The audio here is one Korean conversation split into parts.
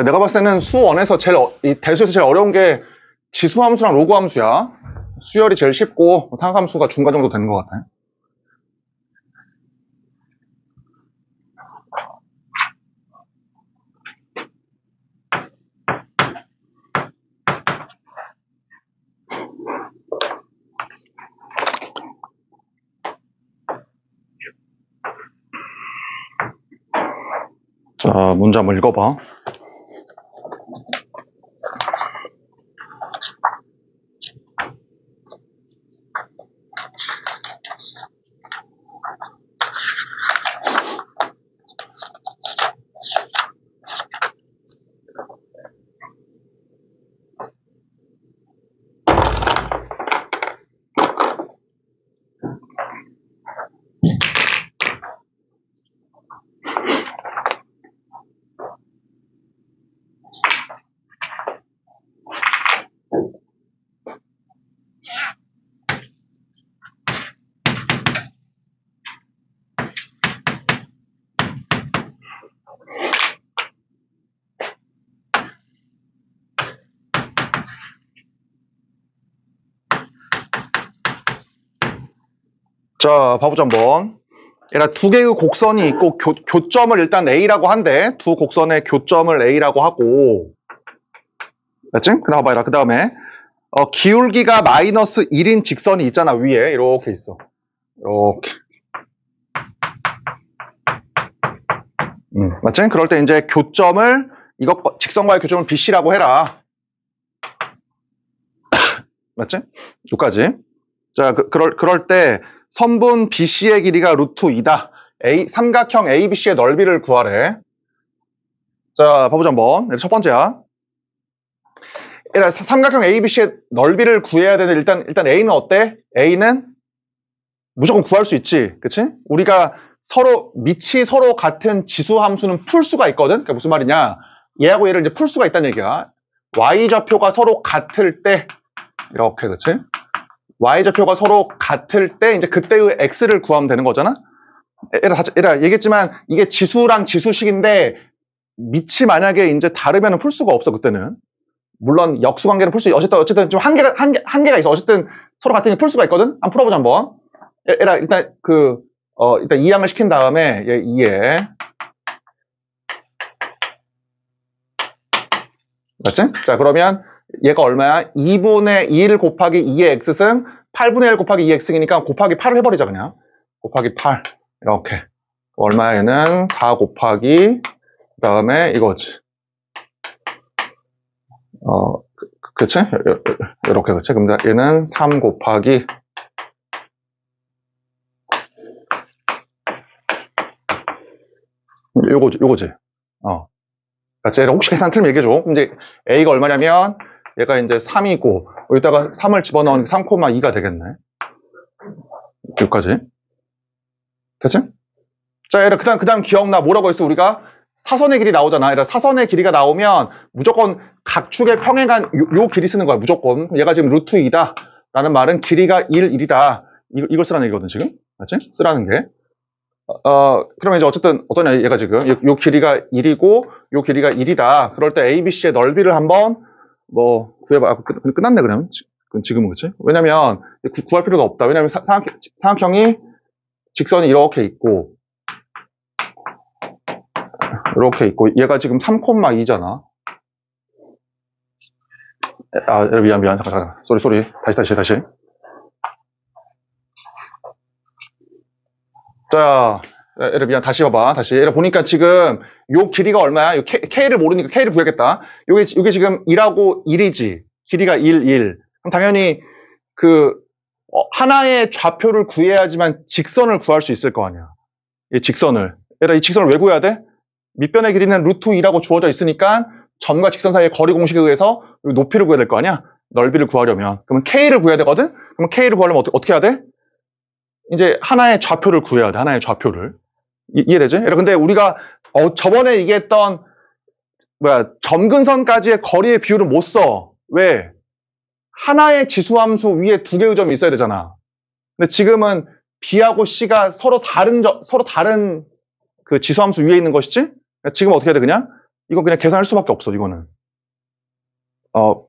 내가 봤을 때는 수원에서 이 대수에서 제일 어려운 게 지수함수랑 로그함수야. 수열이 제일 쉽고 상함수가 중간 정도 되는 것 같아. 자, 문제 한번 읽어봐. 자, 봐보자 한번. 얘가 두 개의 곡선이 있고 교점을 일단 A라고 한대. 두 곡선의 교점을 A라고 하고, 맞지? 그다음 봐라. 그 다음에 기울기가 마이너스 1인 직선이 있잖아. 위에 이렇게 있어. 이렇게. 맞지? 그럴 때 이제 교점을 직선과의 교점을 BC라고 해라. 맞지? 여기까지. 자, 그럴 때 선분 BC의 길이가 루트 2다. 삼각형 ABC의 넓이를 구하래. 자, 봐보자 한번. 첫 번째야. 삼각형 ABC의 넓이를 구해야 되는데 일단 A는 어때? A는 무조건 구할 수 있지. 그치? 우리가 밑이 서로 같은 지수함수는 풀 수가 있거든. 그러니까 무슨 말이냐? 얘하고 얘를 이제 풀 수가 있다는 얘기야. Y좌표가 서로 같을 때 이렇게, 그치? Y좌표가 서로 같을 때 이제 그때의 X를 구하면 되는 거잖아? 얘들아 얘기했지만 이게 지수랑 지수식인데 밑이 만약에 이제 다르면 풀 수가 없어, 그때는. 물론 역수관계는 풀 수 있어. 어쨌든 좀 한계가 있어. 어쨌든 서로 같으니 풀 수가 있거든? 한번 풀어보자, 한번. 얘들아, 일단 일단 이항을 시킨 다음에 얘 2에. 맞지? 자, 그러면 얘가 얼마야? 2분의 1 곱하기 2의 x승 8분의 1 곱하기 2x승이니까 곱하기 8을 해버리자, 그냥. 곱하기 8. 이렇게. 얼마야? 얘는 4 곱하기 그 다음에 이거지. 그치? 이렇게, 그치? 그럼 얘는 3 곱하기 요거지. 같이 얘를 혹시 계산 틀면 얘기해줘. 그럼 이제 A가 얼마냐면 얘가 이제 3이고 여기다가 3을 집어넣으니까 3,2가 되겠네. 여기까지. 그치? 자, 얘를 그 다음 기억나. 뭐라고 했어, 우리가? 사선의 길이 나오잖아. 얘를 사선의 길이가 나오면 무조건 각축의 평행한 요 길이 쓰는 거야, 무조건. 얘가 지금 루트 2다. 라는 말은 길이가 1이다. 이걸 쓰라는 얘기거든, 지금. 맞지? 쓰라는 게. 그러면 이제 어쨌든 어떠냐, 얘가 지금. 요 길이가 1이고, 요 길이가 1이다. 그럴 때 ABC의 넓이를 한번, 구해봐. 끝났네, 그러면. 지금은, 그치? 왜냐면, 구할 필요가 없다. 왜냐면 삼각형이 직선이 이렇게 있고, 이렇게 있고, 얘가 지금 3,2잖아. 미안. 잠깐. 쏘리. 다시. 자, 미안. 다시 봐봐. 얘를 보니까 지금 요 길이가 얼마야? 요 K를 모르니까 K를 구해야겠다. 요게 지금 1하고 1이지. 길이가 1. 그럼 당연히 하나의 좌표를 구해야지만 직선을 구할 수 있을 거 아니야. 이 직선을. 이 직선을 왜 구해야 돼? 밑변의 길이는 루트 2라고 주어져 있으니까 점과 직선 사이의 거리 공식에 의해서 높이를 구해야 될 거 아니야? 넓이를 구하려면. 그러면 K를 구해야 되거든? 그러면 K를 구하려면 어떻게 해야 돼? 이제 하나의 좌표를 구해야 돼. 하나의 좌표를. 이해되지? 근데 우리가 저번에 얘기했던 점근선까지의 거리의 비율은 못 써. 왜? 하나의 지수함수 위에 두 개의 점이 있어야 되잖아. 근데 지금은 B하고 C가 서로 다른 그 지수함수 위에 있는 것이지? 그러니까 지금 어떻게 해야 돼, 그냥? 이거 그냥 계산할 수밖에 없어, 이거는.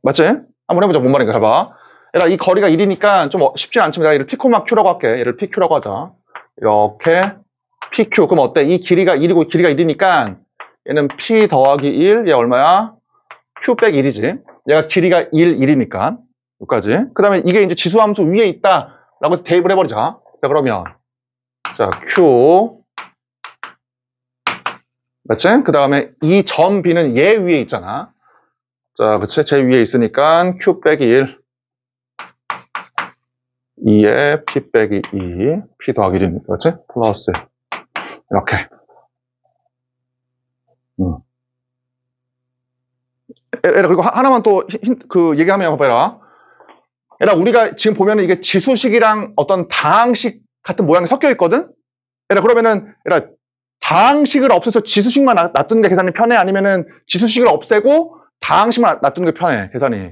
맞지? 한번 해보자, 뭔 말인가 해봐. 얘들아, 이 거리가 1이니까 좀 쉽지 않지만 내가 얘를 P, Q라고 할게. 얘를 PQ라고 하자. 이렇게 PQ. 그럼 어때? 이 길이가 1이고 길이가 1이니까 얘는 P 더하기 1, 얘 얼마야? Q 빼기 1이지. 얘가 길이가 1이니까. 여기까지. 그 다음에 이게 이제 지수함수 위에 있다. 라고 해서 대입을 해버리자. 자, 그러면. 자, Q. 맞지? 그 다음에 이 점 B는 얘 위에 있잖아. 자, 그치? 제 위에 있으니까 Q 빼기 1. 2에 P 빼기 2. P 더하기 1이니까. 그치? 플러스. 이렇게. 에라, 그리고 하나만 또 얘기하면 봐봐라. 에라, 우리가 지금 보면은 이게 지수식이랑 어떤 다항식 같은 모양이 섞여 있거든? 에라, 그러면은, 에라, 다항식을 없애서 지수식만 놔두는 게 계산이 편해? 아니면은 지수식을 없애고 다항식만 놔두는 게 편해, 계산이?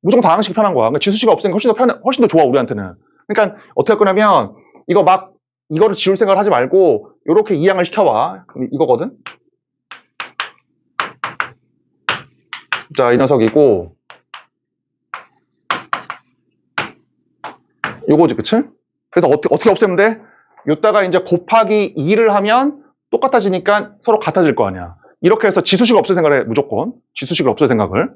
무조건 다항식이 편한 거야. 그러니까 지수식을 없애는 게 훨씬 더 좋아, 우리한테는. 그러니까 어떻게 할 거냐면, 이거를 지울 생각을 하지 말고, 요렇게 이항을 시켜봐. 이거거든? 자, 이 녀석이고, 요거지, 그치? 그래서 어떻게 없애면 돼? 요따가 이제 곱하기 2를 하면 똑같아지니까 서로 같아질 거 아니야. 이렇게 해서 지수식을 없앨 생각을 해, 무조건. 지수식을 없앨 생각을.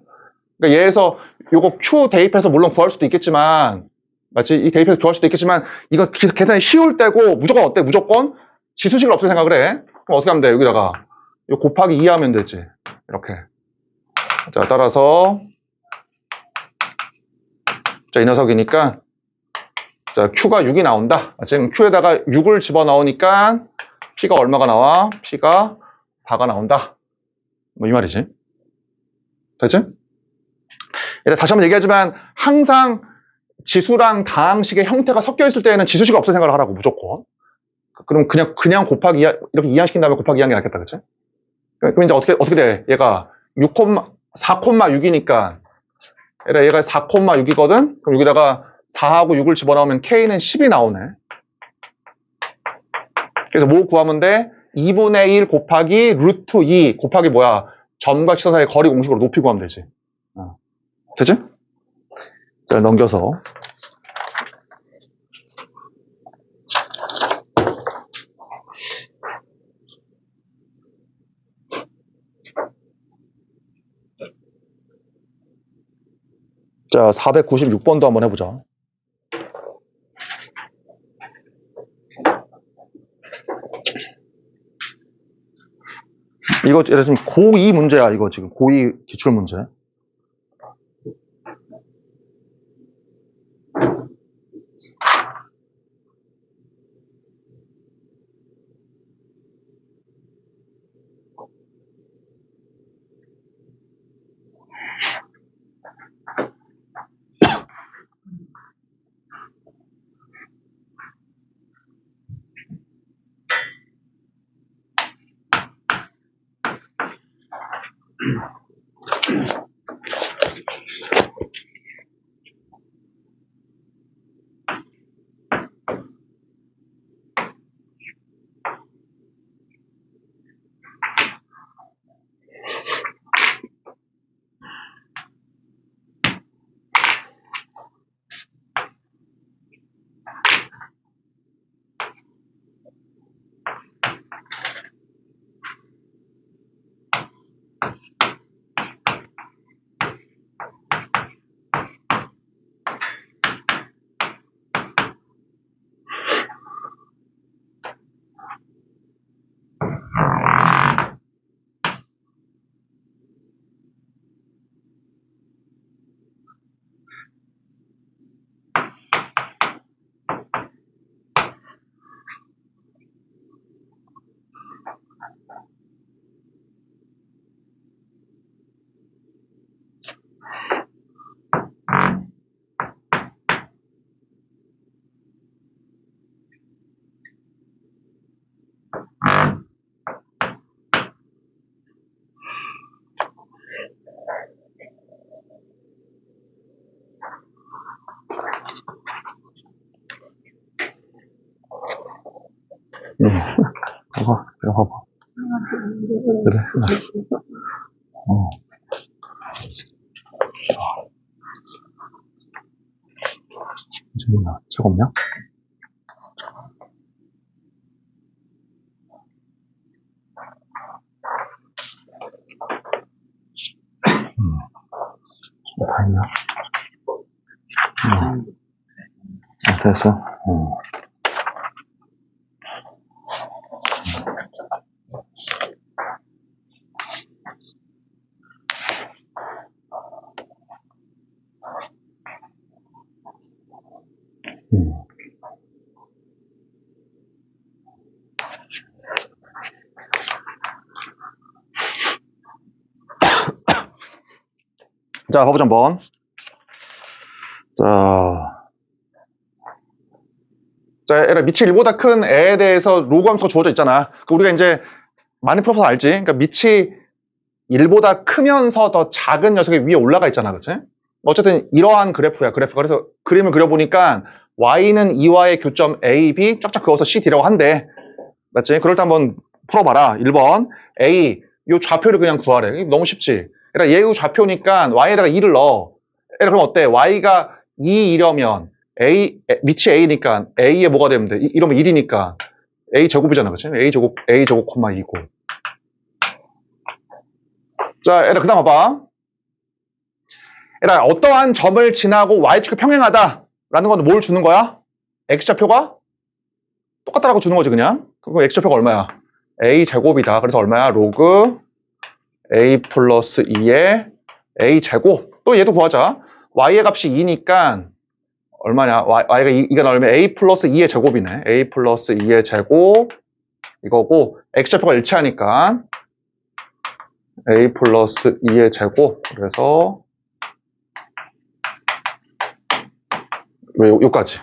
그러니까 얘에서 요거 Q 대입해서 물론 구할 수도 있겠지만, 맞지? 이 대입해서 구할 수도 있겠지만, 이거 계산이 쉬울 때고, 무조건 어때? 무조건 지수식을 없앨 생각을 해. 그럼 어떻게 하면 돼? 여기다가. 요 곱하기 2 하면 되지. 이렇게. 자, 따라서. 자, 이 녀석이니까. 자, Q가 6이 나온다. 지금 Q에다가 6을 집어넣으니까 P가 얼마가 나와? P가 4가 나온다. 뭐 이 말이지. 됐지? 다시 한번 얘기하지만 항상 지수랑 다항식의 형태가 섞여 있을 때에는 지수식 없앨 생각을 하라고, 무조건. 그럼 그냥 곱하기 이렇게 이항시킨 다음에 곱하기 2하는 게 낫겠다, 그치? 그럼 이제 어떻게 돼? 얘가 4,6이니까 얘가 4,6이거든? 그럼 여기다가 4하고 6을 집어넣으면 K는 10이 나오네. 그래서 뭐 구하면 돼? 2분의 1 곱하기 루트 2 곱하기 뭐야? 점과 시선 사이의 거리 공식으로 높이 구하면 되지. 되지? 자, 넘겨서. 자, 496번도 한번 해보자. 이거 예를 들면 고2 문제야, 이거 지금. 고2 기출 문제. 봐봐. 그래, 알았어. 잠깐만, 책 없냐? 다 있나? 됐어. 자, 봐보자, 한번. 자, 얘라 밑이 1보다 큰 애에 대해서 로그 함수가 주어져 있잖아. 우리가 이제 많이 풀어서 알지? 그러니까 밑이 1보다 크면서 더 작은 녀석이 위에 올라가 있잖아. 그치? 어쨌든 이러한 그래프야, 그래프가. 그래서 그림을 그려보니까 y는 2와의 교점 a, b 쫙쫙 그어서 c, d라고 한대. 맞지? 그럴 때 한번 풀어봐라. 1번 a, 요 좌표를 그냥 구하래. 너무 쉽지? 얘라 얘의 좌표니까 y에다가 2를 넣어. 얘라 그럼 어때? y가 2이려면 밑이 a니까 a에 뭐가 되면 돼? 이러면 1이니까 a 제곱이잖아. 그치? a 제곱, 콤마 2고. 자, 얘들아, 그 다음 봐봐. 얘들아, 어떠한 점을 지나고 y축이 평행하다 라는 건 뭘 주는 거야? x좌표가 똑같다라고 주는 거지, 그냥. 그럼 x좌표가 얼마야? a 제곱이다. 그래서 얼마야? 로그 a 플러스 2의 a 제곱. 또 얘도 구하자. y의 값이 2니까 얼마냐? y가 2가 나오면 a 플러스 2의 제곱이네. a 플러스 2의 제곱 이거고, x좌표가 일치하니까 a 플러스 2의 제곱. 그래서 요까지.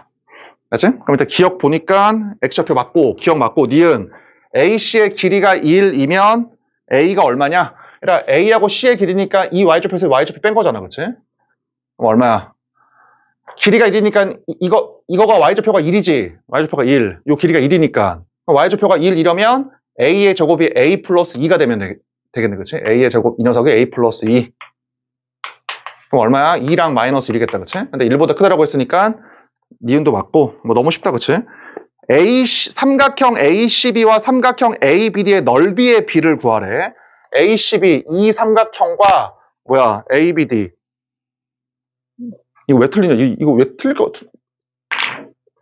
알지? 그럼 일단 기억 보니까 x좌표 맞고 기억 맞고 니은 AC의 길이가 1이면 A가 얼마냐? 그러니까 A하고 C의 길이니까 이 y좌표에서 y좌표 뺀 거잖아. 그치? 그럼 얼마야? 길이가 1이니까 이거가 y좌표가 1이지. y좌표가 1. 요 길이가 1이니까. y좌표가 1이려면 A의 제곱이 A 플러스 2가 되면 되겠네. 그치? A의 제곱 이 녀석이 A 플러스 2. 그럼 얼마야? 2랑 마이너스 1이겠다. 그치? 근데 1보다 크다라고 했으니까 니은도 맞고, 뭐 너무 쉽다. 그치? 삼각형 ACB와 삼각형 ABD의 넓이의 비를 구하래. ACB, 이 삼각형과 ABD. 이거 왜 틀리냐? 이거 왜 틀릴 것 같아?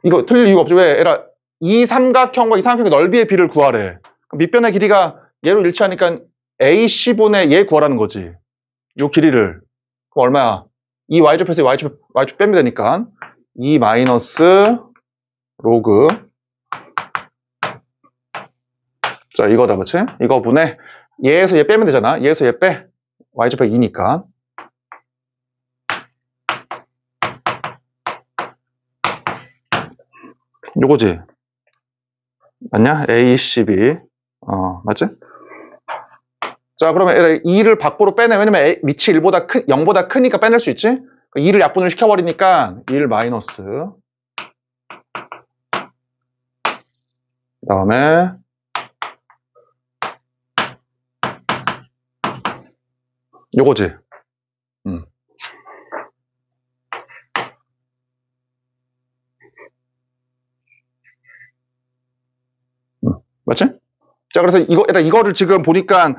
이거 틀릴 이유가 없지. 왜? 에라, 이 삼각형과 이 삼각형의 넓이의 비를 구하래. 그럼 밑변의 길이가 얘로 일치하니까 AC분의 얘 구하라는 거지. 요 길이를. 그럼 얼마야? 이 y좌표에서 y좌표 빼면 되니까 2 마이너스 로그. 자, 이거다. 그치? 이거 분의 얘에서 얘 빼면 되잖아. 얘에서 얘 빼. y좌표 2니까. 요거지? 맞냐? ACB. 맞지? 자, 그러면 2를 밖으로 빼내. 왜냐면 밑이 0보다 크니까 빼낼 수 있지? 2를 약분을 시켜버리니까 1 마이너스. 그 다음에 요거지? 맞지? 자, 그래서 이거를 지금 보니까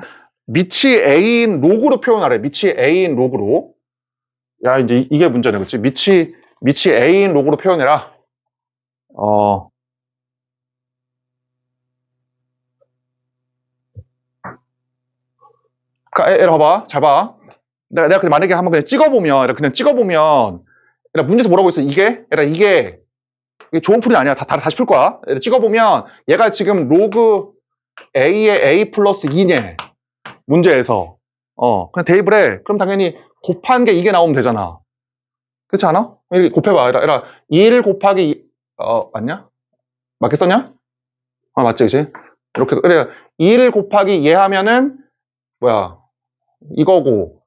밑이 A인 로그로 표현하래. 밑이 A인 로그로. 야, 이제 이게 문제네. 그치? 밑이 A인 로그로 표현해라. 얘라 봐봐. 잘 봐. 내가 그냥 만약에 한번 그냥 찍어보면, 문제에서 뭐라고 했어? 이게 좋은 풀이 아니야. 다시 풀 거야. 찍어보면, 얘가 지금 로그 A의 A 플러스 2네. 문제에서. 그냥 대입을 해. 그럼 당연히 곱한 게 이게 나오면 되잖아. 그렇지 않아? 이렇게 곱해봐. 얘라 1 곱하기, 맞냐? 맞게 썼냐? 맞지, 그치? 이렇게, 그래. 1 곱하기 얘 하면은, 이거고,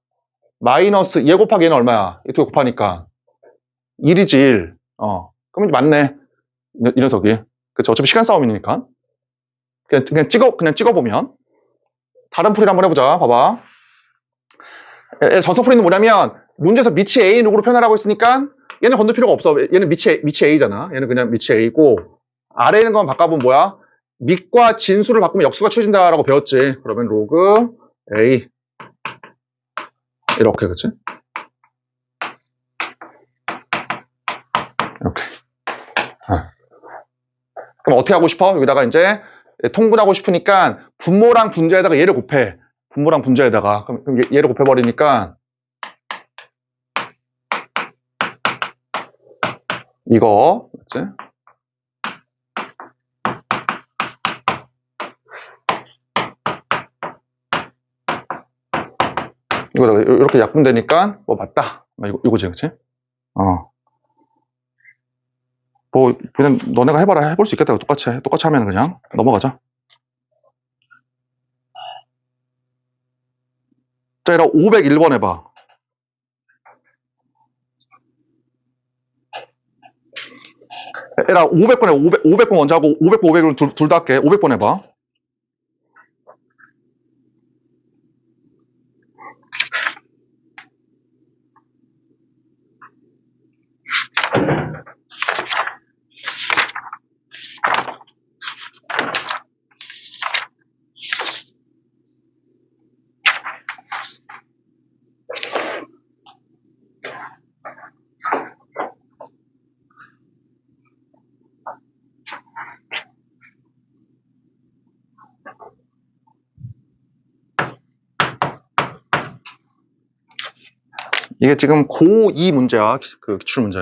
마이너스, 얘 곱하기 얘는 얼마야? 이 두 개 곱하니까. 1이지, 1. 그럼 이제 맞네. 이 녀석이. 그치? 어차피 시간 싸움이니까. 그냥 찍어보면. 다른 풀이를 한번 해보자. 봐봐. 전통 풀이는 뭐냐면, 문제에서 밑이 A 룩으로 표현하라고 했으니까, 얘는 건들 필요가 없어. 얘는 밑이 A잖아. 얘는 그냥 밑이 A고, 아래에 있는 건 바꿔보면 뭐야? 밑과 진수를 바꾸면 역수가 추해진다라고 배웠지. 그러면 로그 A. 이렇게, 그치? 이렇게. 그럼 어떻게 하고 싶어? 여기다가 이제 통분하고 싶으니까 분모랑 분자에다가 얘를 곱해. 분모랑 분자에다가. 그럼 얘를 곱해버리니까 이거, 그치? 이거 이렇게 약분되니까 뭐 맞다. 이거지, 그치? 뭐 그냥 너네가 해봐라. 해볼 수 있겠다. 똑같이 하면 그냥 넘어가자. 자, 얘랑 501번 해봐. 얘랑 500번 해. 500번 먼저 하고 500번 500을 둘 다 할게. 500번 해봐. 이게 지금 고2 문제야. 그 기출 문제.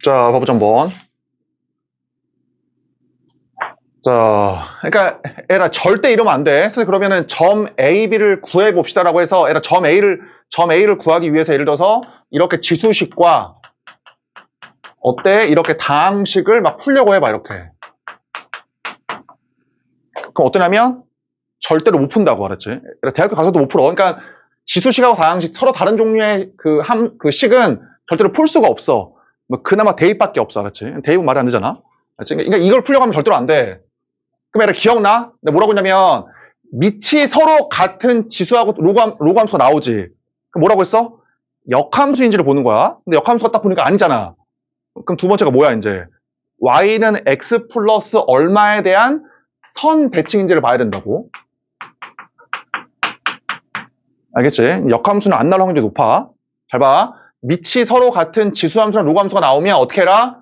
자, 봐보자 한번. 자, 그러니까 에라 절대 이러면 안 돼. 그래서 그러면은 점 A, B를 구해 봅시다라고 해서 에라 점 A를 구하기 위해서 예를 들어서 이렇게 지수식과 어때? 이렇게 다항식을 막 풀려고 해봐 이렇게. 그럼 어떠냐면 절대로 못 푼다고 알았지? 대학교 가서도 못 풀어. 그러니까 지수식하고 다항식 서로 다른 종류의 그 식은 절대로 풀 수가 없어. 뭐 그나마 대입밖에 없어, 알았지? 대입은 말이 안 되잖아. 알았지? 그러니까 이걸 풀려고 하면 절대로 안 돼. 그럼 얘가 기억나? 내가 뭐라고 했냐면 밑이 서로 같은 지수하고 로그함수가 나오지. 그럼 뭐라고 했어? 역함수인지를 보는 거야. 근데 역함수가 딱 보니까 아니잖아. 그럼 두 번째가 뭐야 이제? y는 x 플러스 얼마에 대한 선 대칭인지를 봐야 된다고. 알겠지? 역함수는 안 나올 확률이 높아. 잘 봐. 밑이 서로 같은 지수함수랑 로그함수가 나오면 어떻게 해라?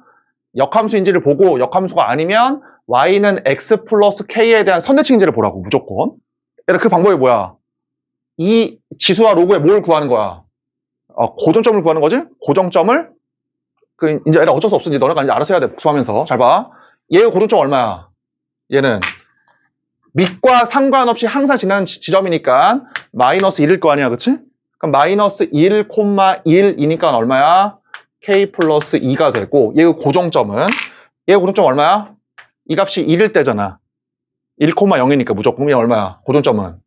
역함수인지를 보고 역함수가 아니면 y는 x 플러스 k에 대한 선대칭인지를 보라고 무조건. 그 방법이 뭐야? 이 지수와 로그에 뭘 구하는 거야? 고정점을 구하는 거지? 고정점을 이제 얘가 어쩔 수 없어. 이제 너네가 이제 알아서 해야 돼. 복수하면서. 잘 봐. 얘의 고정점 얼마야? 얘는 밑과 상관없이 항상 지나는 지점이니까 마이너스 1일 거 아니야. 그치? 그럼 마이너스 1, 1이니까 얼마야? k 플러스 2가 되고 얘의 고정점은 얘의 고정점 얼마야? 이 값이 1일 때잖아. 1, 0이니까 무조건 얘 얼마야? 고정점은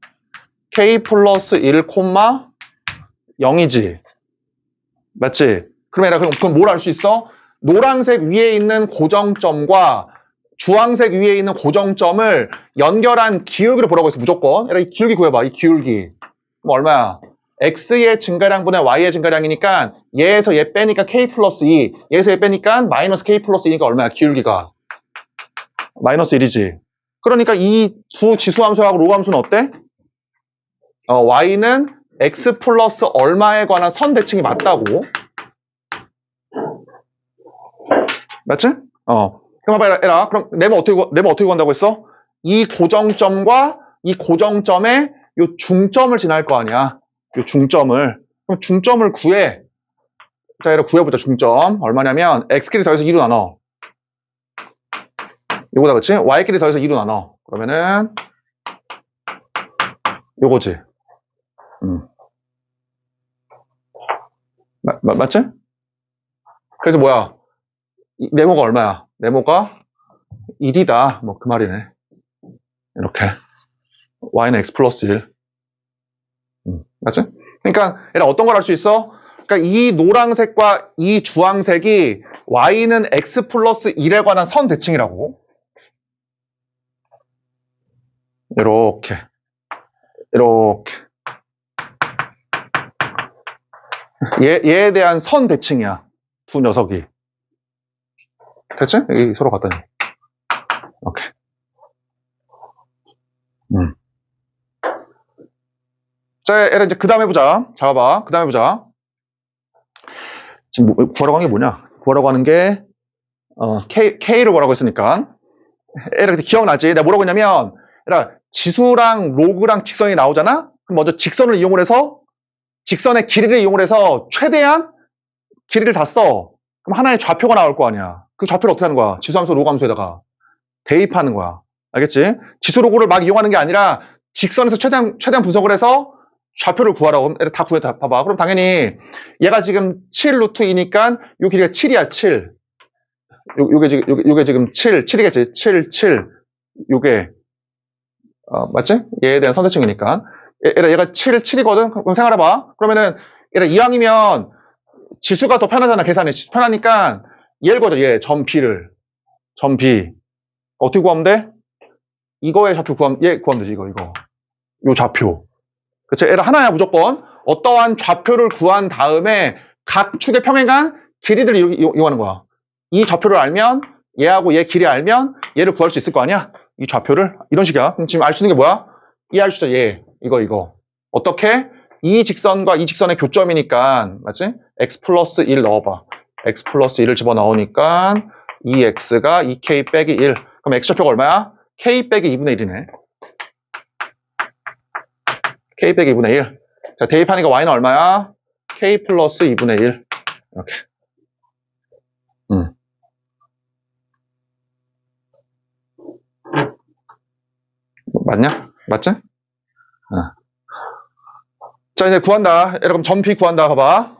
k 플러스 1, 0이지. 맞지? 그럼 뭘 알 수 있어? 노란색 위에 있는 고정점과 주황색 위에 있는 고정점을 연결한 기울기를 보라고 했어. 무조건. 얘라 이 기울기 구해봐. 이 기울기. 그럼 얼마야? x의 증가량분의 y의 증가량이니까 얘에서 얘 빼니까 k 플러스 2, 얘에서 얘 빼니까 마이너스 k 플러스 2니까 얼마야? 기울기가 마이너스 1이지. 그러니까 이 두 지수함수하고 로함수는 어때? y는 x 플러스 얼마에 관한 선 대칭이 맞다고. 맞지? 그럼 봐봐, 에라. 그럼 네모 어떻게 구한다고 했어? 이 고정점과 이 고정점의 요 중점을 지날 거 아니야. 요 중점을. 그럼 중점을 구해. 자, 얘를 구해보자, 중점. 얼마냐면, x끼리 더해서 2로 나눠. 요거다, 그치? y끼리 더해서 2로 나눠. 그러면은, 요거지. 맞지? 그래서 뭐야? 네모가 얼마야? 네모가 1이다. 뭐, 그 말이네. 이렇게. y는 x 플러스 1. 맞지? 그러니까, 얘가 어떤 걸 알 수 있어? 그러니까 이 노란색과 이 주황색이 y는 x 플러스 1에 관한 선 대칭이라고. 이렇게. 얘에 대한 선 대칭이야. 두 녀석이. 됐지? 여기 서로 같다니. 오케이. 자, 얘를 이제 그 다음 해보자. 잡아봐. 그 다음 해보자. 지금 구하라고 하는 게 뭐냐? 구하라고 하는 게, K를 구하라고 했으니까. 얘를 기억나지? 내가 뭐라고 했냐면, 얘가 지수랑 로그랑 직선이 나오잖아? 그럼 먼저 직선을 이용을 해서, 직선의 길이를 이용을 해서 최대한 길이를 다 써. 그럼 하나의 좌표가 나올 거 아니야. 그 좌표를 어떻게 하는 거야? 지수함수, 로그함수에다가 대입하는 거야. 알겠지? 지수 로그를 막 이용하는 게 아니라 직선에서 최대한 분석을 해서 좌표를 구하라고. 다 구해, 봐봐. 그럼 당연히 얘가 지금 7 루트 2니까 요 길이가 7이야, 7. 요게 지금 7이겠지. 7. 요게, 맞지? 얘에 대한 선대칭이니까. 얘가 7이거든? 그럼 생각해봐. 그러면은 얘가 이왕이면 지수가 더 편하잖아, 계산이. 편하니까 얘를 구하자, 얘. 점 B를. 점 B. 어떻게 구하면 돼? 이거의 좌표 구하면 되지, 이거. 요 좌표. 그치? 얘를 하나야, 무조건. 어떠한 좌표를 구한 다음에 각 축의 평행한 길이들을 이용하는 거야. 이 좌표를 알면, 얘하고 얘 길이 알면 얘를 구할 수 있을 거 아니야? 이 좌표를. 이런 식이야. 그럼 지금 알 수 있는 게 뭐야? 이 알 수 있어, 얘. 이거. 어떻게? 이 직선과 이 직선의 교점이니까, 맞지? x 플러스 1 넣어봐. x 플러스 1을 집어넣으니까, 이 x가 2k 빼기 1. 그럼 x 좌표가 얼마야? k 빼기 2분의 1이네. k 빼기 2분의 1. 자, 대입하니까 y는 얼마야? k 플러스 2분의 1. 이렇게. 맞냐? 맞지? 자, 이제 구한다. 그럼 점 B 구한다. 봐봐.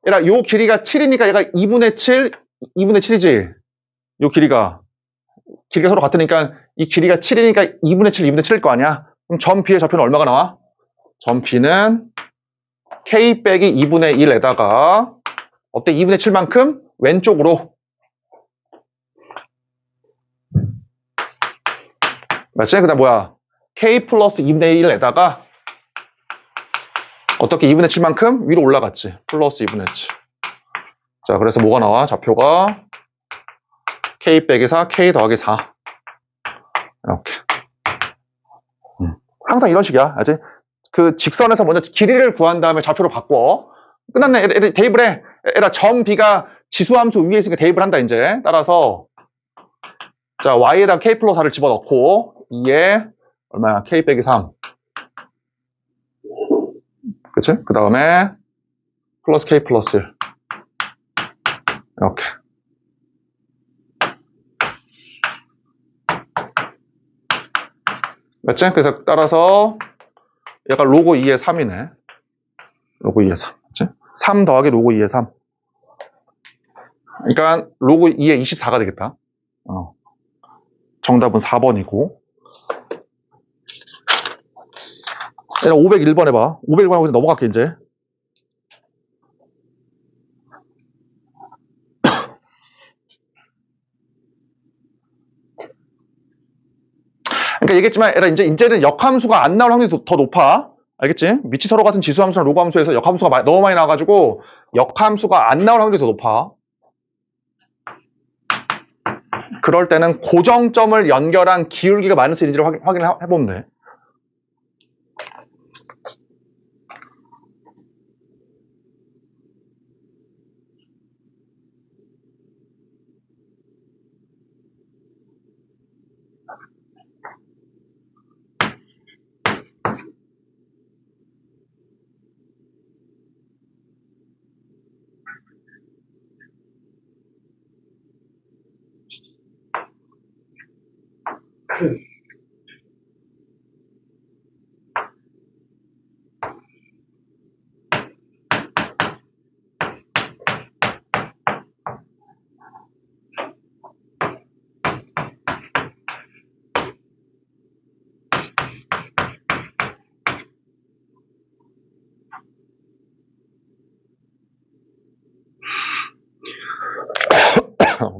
얘라, 요 길이가 7이니까 얘가 2분의 7이지? 요 길이가 서로 같으니까 이 길이가 7이니까 2분의 7일 거 아니야? 그럼 점 B의 좌표는 얼마가 나와? 점 B는 K 빼기 2분의 1에다가 어때? 2분의 7만큼 왼쪽으로. 맞지? 그 다음 뭐야? K 플러스 2분의 1에다가 어떻게 2분의 7만큼 위로 올라갔지? 플러스 2분의 7. 자, 그래서 뭐가 나와? 좌표가 K 빼기 4, K 더하기 4. 이렇게. 항상 이런 식이야. 알지? 그 직선에서 먼저 길이를 구한 다음에 좌표로 바꿔. 끝났네. 대입을 해. 얘라 점 B가 지수함수 위에 있으니까 대입을 한다, 이제. 따라서 자, y에다 K 플러스 4를 집어넣고 2에 얼마야? K 빼기 3. 그치? 그 다음에 플러스 K 플러스 1. 이렇게. 맞지? 그래서 따라서 얘가 로그 2의 3이네. 로그 2의 3. 맞지? 3 더하기 로그 2의 3. 그러니까 로그 2의 24가 되겠다. 정답은 4번이고. 얘는 501번 해봐. 501번 하고 넘어갈게, 이제. 그러니까 얘기했지만, 얘라 이제는 역함수가 안 나올 확률이 더 높아. 알겠지? 미치 서로 같은 지수함수랑 로그함수에서 역함수가 너무 많이 나와가지고, 역함수가 안 나올 확률이 더 높아. 그럴 때는 고정점을 연결한 기울기가 마이너스 1인지를 확인해보면 돼.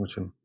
그렇지.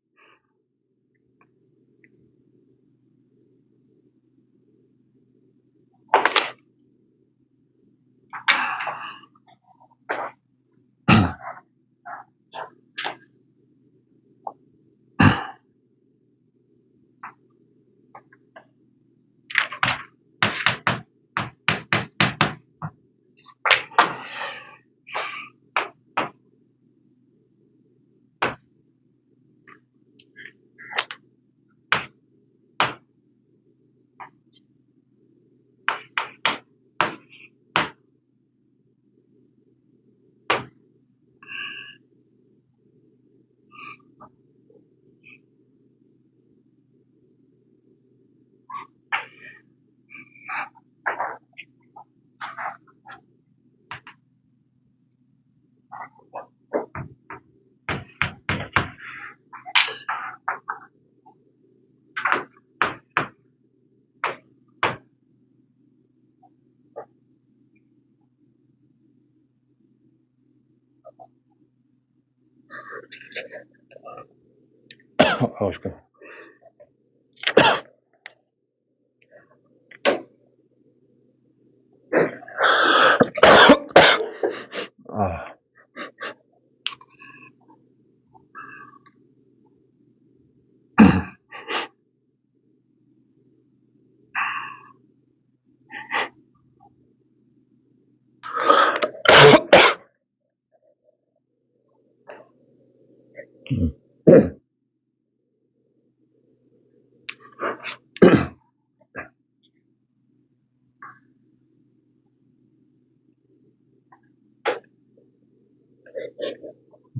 죽겠네.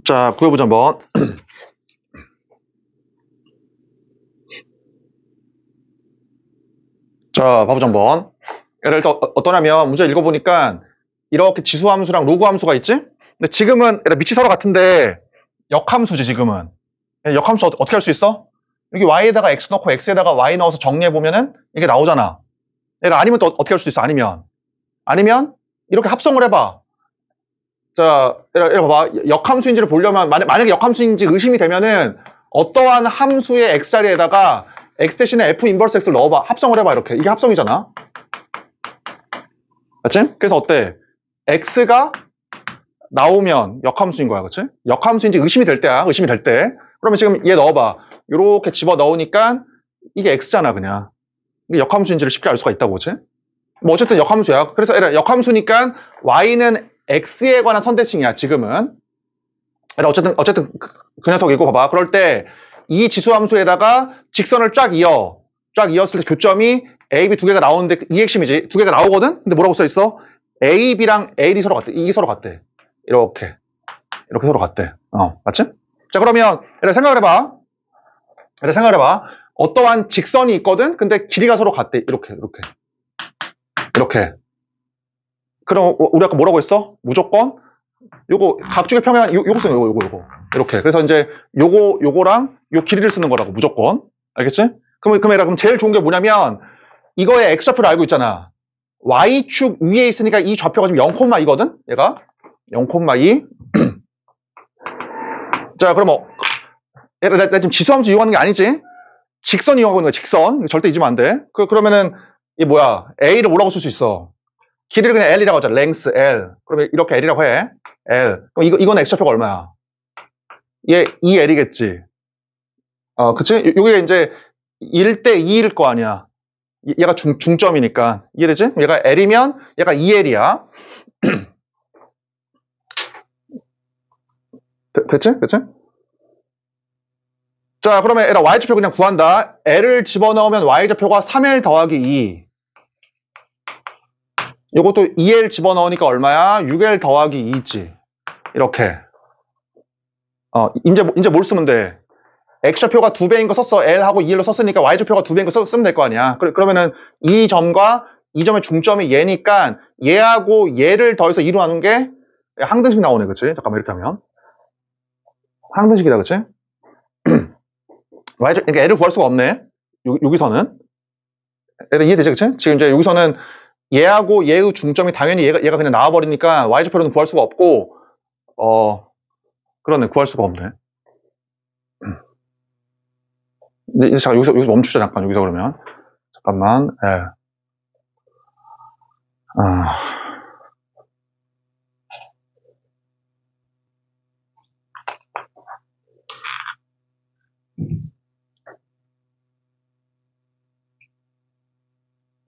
자, 구해보자 한번. 자, 봐보자 한번. 예를 들어 어떠냐면 문제 읽어보니까 이렇게 지수함수랑 로그함수가 있지? 근데 지금은 미치 서로 같은데 역함수지 지금은. 역함수 어떻게 할 수 있어? 여기 y에다가 x 넣고 x에다가 y 넣어서 정리해보면은 이게 나오잖아. 얘가 아니면 또 어떻게 할 수도 있어? 아니면 이렇게 합성을 해봐. 자, 이렇게 봐봐. 역함수인지를 보려면 만약에 역함수인지 의심이 되면은 어떠한 함수의 x자리에다가 x 대신에 f 인버스 x를 넣어봐. 합성을 해봐. 이렇게. 이게 합성이잖아. 맞지? 그래서 어때? x가 나오면 역함수인 거야. 그치? 역함수인지 의심이 될 때야. 의심이 될 때. 그러면 지금 얘 넣어봐. 요렇게 집어 넣으니까 이게 x잖아. 그냥. 이게 역함수인지를 쉽게 알 수가 있다고. 그치? 뭐 어쨌든 역함수야. 그래서 역함수니까 y는 x에 관한 선대칭이야. 지금은. 어쨌든 그 녀석이고 봐봐. 그럴 때 이 지수함수에다가 직선을 쫙 이었을 때 교점이 A, B 두 개가 나오는데 이 핵심이지. 두 개가 나오거든? 근데 뭐라고 써있어? A, B랑 AD 서로 같대. 이게 서로 같대. 이렇게 서로 같대. 맞지? 자, 그러면 얘를 생각을 해봐. 어떠한 직선이 있거든? 근데 길이가 서로 같대. 이렇게. 그럼 우리 아까 뭐라고 했어? 무조건 요거 각축의 평행 요거 쓰는 요거. 이렇게. 그래서 이제 요거랑 요 길이를 쓰는 거라고 무조건. 알겠지? 그럼 제일 좋은 게 뭐냐면 이거의 x좌표를 알고 있잖아. y축 위에 있으니까 이 좌표가 지금 0,2거든? 얘가 0,2. 자, 그럼 나 지금 지수함수 이용하는 게 아니지? 직선 이용하고 있는 거야, 직선. 절대 잊으면 안 돼. 그러면은 이 뭐야? a를 뭐라고 쓸 수 있어? 길이를 그냥 L이라고 하자. length L. 그러면 이렇게 L이라고 해. L. 그럼 이건 x좌표가 얼마야? 얘 2L이겠지. 그치? 요게 이제 1대 2일 거 아니야. 얘가 중점이니까. 이해되지? 얘가 L이면 얘가 2L이야. 됐지? 자, 그러면 얘가 y좌표 그냥 구한다. L을 집어넣으면 y좌표가 3L 더하기 2. 요것도 2L 집어넣으니까 얼마야? 6L 더하기 2지. 이렇게. 이제 뭘 쓰면 돼? x좌표가 2배인 거 썼어. L하고 2L로 썼으니까 y좌표가 2배인 거 쓰면 될 거 아니야. 그러면은 이 점과 이 점의 중점이 얘니까 얘하고 얘를 더해서 2로 나눈 게 항등식 나오네. 그치? 잠깐만 이렇게 하면. 항등식이다. 그치? 그러니까 L을 구할 수가 없네. 여기서는. 애들 이해되지? 그치? 지금 이제 여기서는 얘하고 얘의 중점이 당연히 얘가 그냥 나와버리니까 y좌표로는 구할 수가 없고, 그러네. 구할 수가 없네. 이제 잠깐 여기서 멈추자. 잠깐 여기서 그러면. 잠깐만.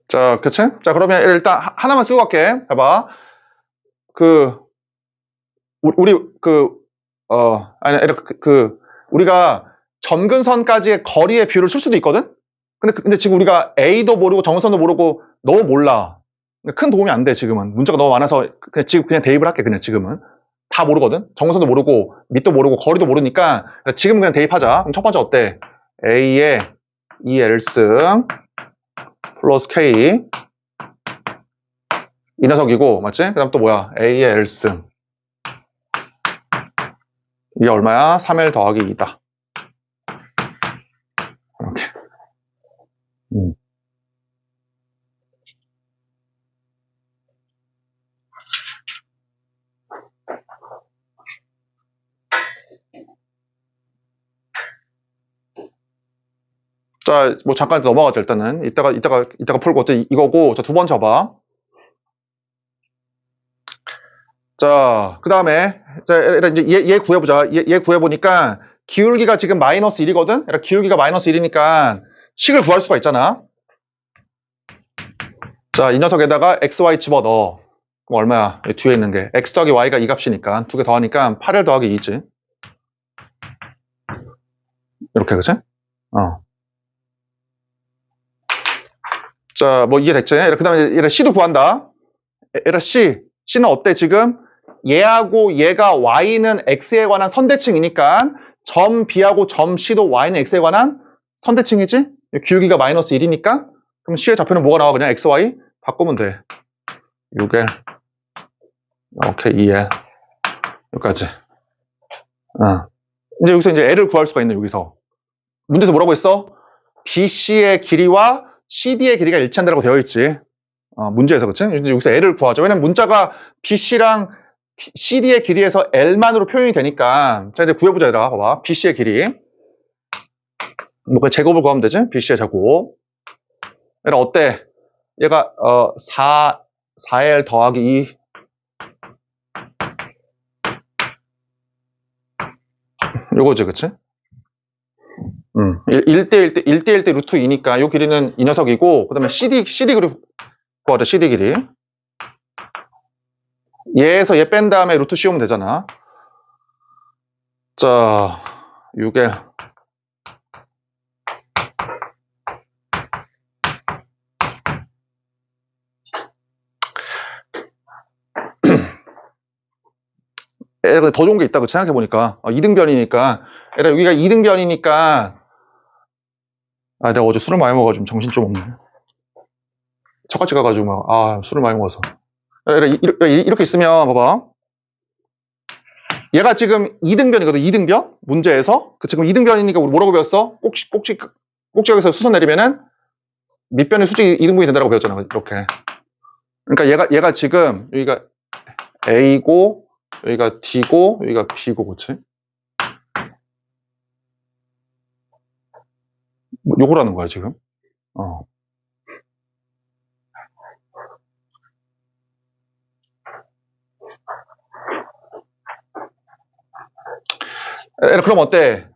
자, 그치? 자, 그러면 일단 하나만 쓰고 갈게. 해봐. 우리가 점근선까지의 거리의 비율을 쓸 수도 있거든? 근데 지금 우리가 A도 모르고 점근선도 모르고 너무 몰라. 큰 도움이 안 돼, 지금은. 문제가 너무 많아서 지금 그냥 대입을 할게, 그냥 지금은. 다 모르거든? 점근선도 모르고, 밑도 모르고, 거리도 모르니까 지금 그냥 대입하자. 그럼 첫 번째 어때? A의 2L승 플러스 K 이 녀석이고, 맞지? 그 다음 또 뭐야? A의 L승. 이게 얼마야? 3L 더하기 2다. 이렇게. 자, 뭐 잠깐 넘어가자, 일단은. 이따가 풀고, 또 이거고, 자, 두 번째 봐. 자, 그 다음에, 자, 일단 이제 얘 구해보자. 얘 구해보니까, 기울기가 지금 마이너스 1이거든? 그러니까 기울기가 마이너스 1이니까, 식을 구할 수가 있잖아. 자, 이 녀석에다가 xy 집어넣어. 그럼 얼마야? 여기 뒤에 있는 게. x 더하기 y가 이 값이니까, 두 개 더하니까 8L 더하기 2지. 이렇게, 그치? 자, 뭐 이해됐지? 그 다음에 얘를 c도 구한다. 얘를 c는 어때, 지금? 얘하고 얘가 y는 x에 관한 선대칭이니까 점 b하고 점 c도 y는 x에 관한 선대칭이지? 기울기가 마이너스 1이니까 그럼 c의 좌표는 뭐가 나와? 그냥 xy 바꾸면 돼. 6L 이렇게 2L 여기까지. 이제 여기서 이제 L을 구할 수가 있네. 여기서 문제에서 뭐라고 했어? BC의 길이와 CD의 길이가 일치한다고 되어 있지. 문제에서. 그치? 여기서 L을 구하죠. 왜냐면 문자가 BC랑 CD의 길이에서 L만으로 표현이 되니까. 자, 이제 구해보자. 얘들아. 봐봐. BC의 길이. 뭐, 그 제곱을 구하면 되지? BC의 제곱. 얘가 어때? 얘가, 4L 더하기 2. 요거지, 그치? 1대1대 루트 2니까 요 길이는 이 녀석이고, 그 다음에 CD 길이 구하자. CD 길이. 얘에서 얘 뺀 다음에 루트 씌우면 되잖아. 자, 6L. 근데 더 좋은 게 있다, 그 생각해보니까. 2등변이니까. 얘들아, 여기가 2등변이니까. 아, 내가 어제 술을 많이 먹어가지고 정신 좀 없네. 저같이 가가지고 막, 술을 많이 먹어서. 얘들아, 이렇게 있으면, 봐봐. 얘가 지금 2등변이거든, 2등변? 문제에서. 그 지금 2등변이니까 우리 뭐라고 배웠어? 꼭지각에서 수선 내리면은 밑변의 수직이 2등분이 된다고 배웠잖아, 이렇게. 그러니까 얘가 지금, 여기가 A고, 여기가 D고, 여기가 B고, 그치? 뭐 요거라는 거야, 지금. 그럼 어때?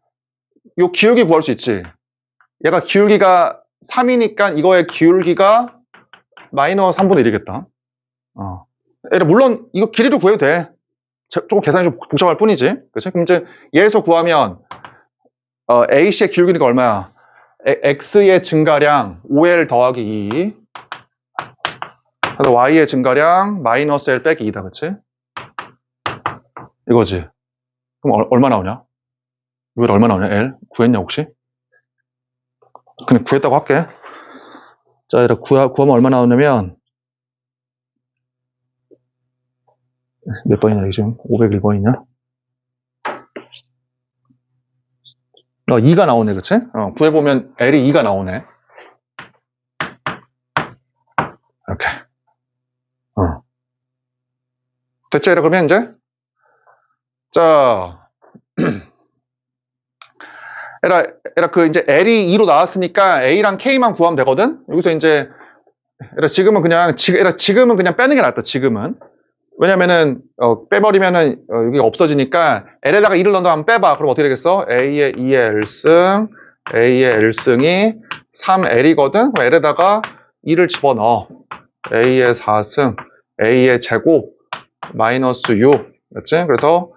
요 기울기 구할 수 있지? 얘가 기울기가 3이니까 이거의 기울기가 마이너스 3분의 1이겠다. 물론 이거 길이로 구해도 돼. 조금 계산이 좀 복잡할 뿐이지. 그치? 그럼 이제 얘에서 구하면 AC의 기울기가 얼마야? X의 증가량 5L 더하기 2. 그래서 Y의 증가량 마이너스 L 빼기 2다. 그치? 이거지. 그럼 얼마 나오냐? 이걸 얼마 나오냐? L? 구했냐 혹시? 그냥 구했다고 할게. 자, 이렇게 구하면 얼마 나오냐면 몇 번이냐 이게 지금? 501번이냐? 2가 나오네, 그치? 구해보면 L이 2가 나오네. 이렇게. 됐지? 그러면 이제? 자, 이제 L이 2로 나왔으니까 A랑 K만 구하면 되거든? 여기서 이제, 지금은 그냥 빼는 게 낫다, 지금은. 왜냐면은, 빼버리면은, 여기가 없어지니까, L에다가 2를 넣는다 하면 빼봐. 그럼 어떻게 되겠어? A의 2의 L승, A의 L승이 3L이거든? 그럼 L에다가 2를 집어넣어. A의 4승, A의 제곱, 마이너스 6. 그렇지? 그래서,